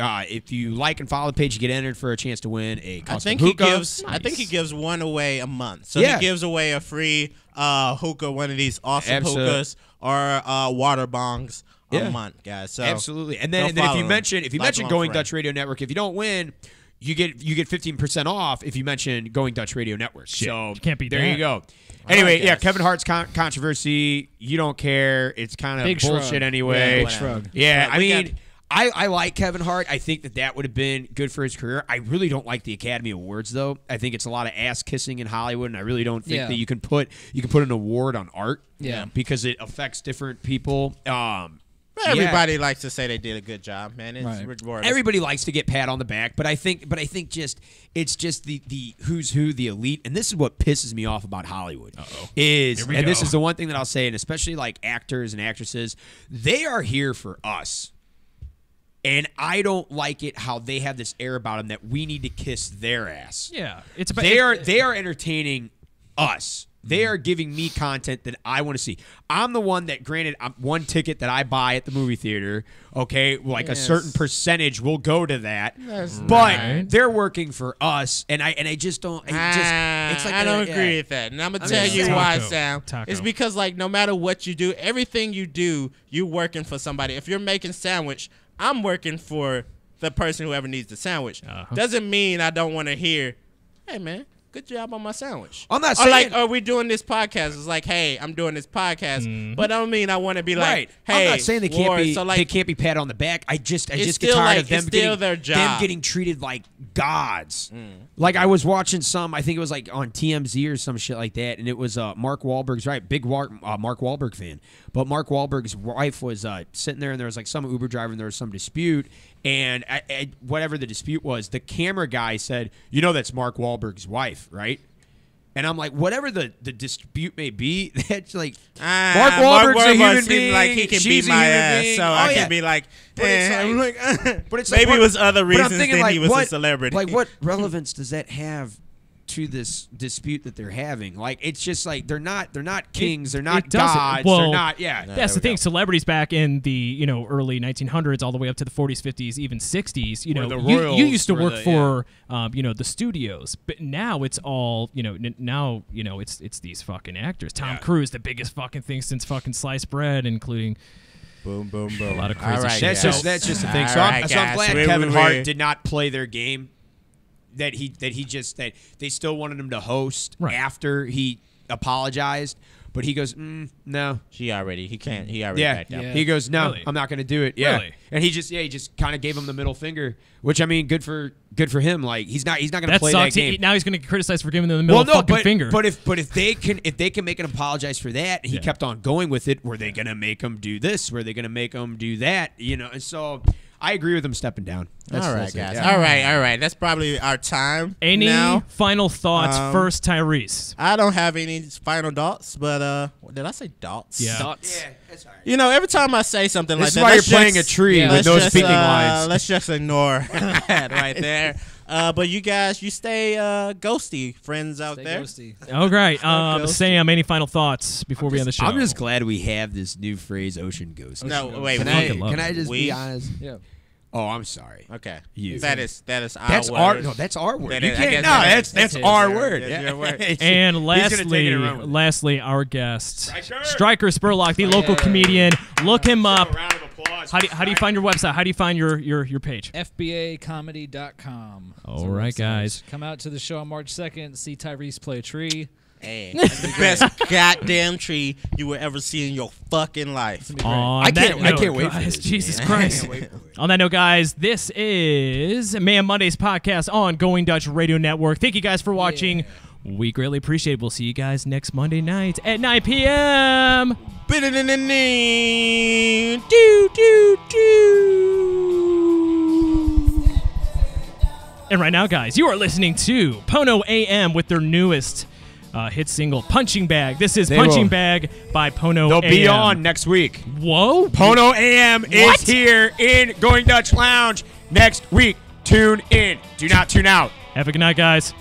like and follow the page, you get entered for a chance to win a custom hookah. I think he gives one away a month. So Yeah. he gives away a free hookah, one of these awesome Absolutely. hookahs or water bongs Yeah. a month, guys. So Absolutely. And then, go if follow you him. mention Lifelong Going friend. Dutch Radio Network, if you don't win, you get 15% off if you mention Going Dutch Radio Network. Shit, So you can't beat there that. you go. Anyway, right, yeah, guys. Kevin Hart's controversy. You don't care. It's kind of Big bullshit shrug. anyway. Big shrug. Yeah, I we mean, got- I like Kevin Hart. I think that would have been good for his career. I really don't like the Academy Awards though. I think it's a lot of ass kissing in Hollywood, and I really don't think Yeah. that you can put an award on art. Yeah. because it affects different people. Everybody likes to say they did a good job, man. It's Right. regardless. Everybody likes to get pat on the back, but I think just it's just the who's who, the elite, and this is what pisses me off about Hollywood. This is the one thing that I'll say, and especially like actors and actresses, they are here for us. And I don't like it how they have this air about them that we need to kiss their ass. Yeah, it's about They are entertaining us. They are giving me content that I want to see. I'm the one that, granted, one ticket that I buy at the movie theater, okay, like a certain percentage will go to that. But they're working for us, and I just don't. It's like I don't agree with that, and I'm gonna tell you why, Sam. Taco. It's because like no matter what you do, everything you do, you're working for somebody. If you're making sandwich, I'm working for the person whoever needs the sandwich. Doesn't mean I don't want to hear, hey man, good job on my sandwich. I'm not or saying- like, are we doing this podcast? It's like, hey, I'm doing this podcast, but I don't mean I want to be like, hey, I'm not saying they can't Lord, be so like, they can't be pat on the back. I just get still tired like- of them it's still getting their job. treated like gods. Like I was watching I think it was like on TMZ or some shit like that, and it was Mark Wahlberg's big Mark Wahlberg fan, but Mark Wahlberg's wife was sitting there, and there was like some Uber driver, and there was some dispute, and whatever the dispute was, the camera guy said, "You know that's Mark Wahlberg's wife, right?" And I'm like, whatever the dispute may be, that's like Mark Wahlberg's a human being. like he can She's beat a my human ass, being. so Oh, I yeah. can be like, But it's I'm like- like, But it's like, maybe it was other but I'm reasons thinking, than like, he was what, a celebrity. Like, what relevance does that have to this dispute that they're having? Like, it's just like they're not kings, they're not it doesn't. gods, Well, they're not. Yeah, That's the thing. Celebrities back in the early 1900s, all the way up to the 40s, 50s, even 60s. Were the You royals, used to were work the- for the studios, but now it's all now it's these fucking actors. Tom Cruise, the biggest fucking thing since fucking sliced bread, including boom, boom, boom. a lot of crazy All right, shit. that's guys. just the thing. All So I'm right, so I'm guys. glad We- Kevin we- Hart did not play their game. That they still wanted him to host Right. after he apologized, but he goes, no. He already backed out. Yeah. He goes, no, Really? I'm not going to do it. Yeah, Really? and he just kind of gave him the middle finger, which I mean, good for him. Like he's not going to That play sucks. that game. Now he's going to get criticized for giving them the middle fucking finger. But if they can make him apologize for that, and he kept on going with it. Were they going to make him do this? Were they going to make him do that? And so I agree with him stepping down. All right, it, guys. yeah. All right. That's probably our time. Any now. final thoughts first, Tyrese? I don't have any final thoughts, but did I say dots? Yeah. Dots. Yeah, that's all right. Every time I say something This like is that, why you're playing a tree with let's no just, speaking lines. Let's just ignore that right there. But you guys, you stay ghosty, friends out Stay there. ghosty. Oh, great. Ghosty. Sam, any final thoughts before we end the show? I'm just glad we have this new phrase, ocean ghost. No, wait. fucking love Can it. I just We- be honest? Yeah. Oh, I'm sorry. Okay. You. That is our That's word. our no. That's our word. That You is- I can't. guess No, that that's is- that's that's our his. word. That's your word. And He's gonna take it and run with it. lastly, our guest, Stryker. Stryker Spurlock, the local comedian. Look him up. Round of applause. How do you find your website? How do you find your page? FBAcomedy.com. All All right, guys. Come out to the show on March 2nd. See Tyrese play a tree. Hey, that's the best goddamn tree you will ever see in your fucking life. On I that can't- I note, can't wait for guys, this. Jesus Christ. On that note, guys, this is Mayhem Mondays podcast on Going Dutch Radio Network. Thank you guys for watching. We greatly appreciate it. We'll see you guys next Monday night at 9 p.m. And right now, guys, you are listening to Pono AM with their newest hit single, Punching Bag. This is They Punching will. Bag by Pono They'll AM. be on next week. Whoa. Pono AM What? is here in Going Dutch Lounge next week. Tune in. Do not tune out. Have a good night, guys.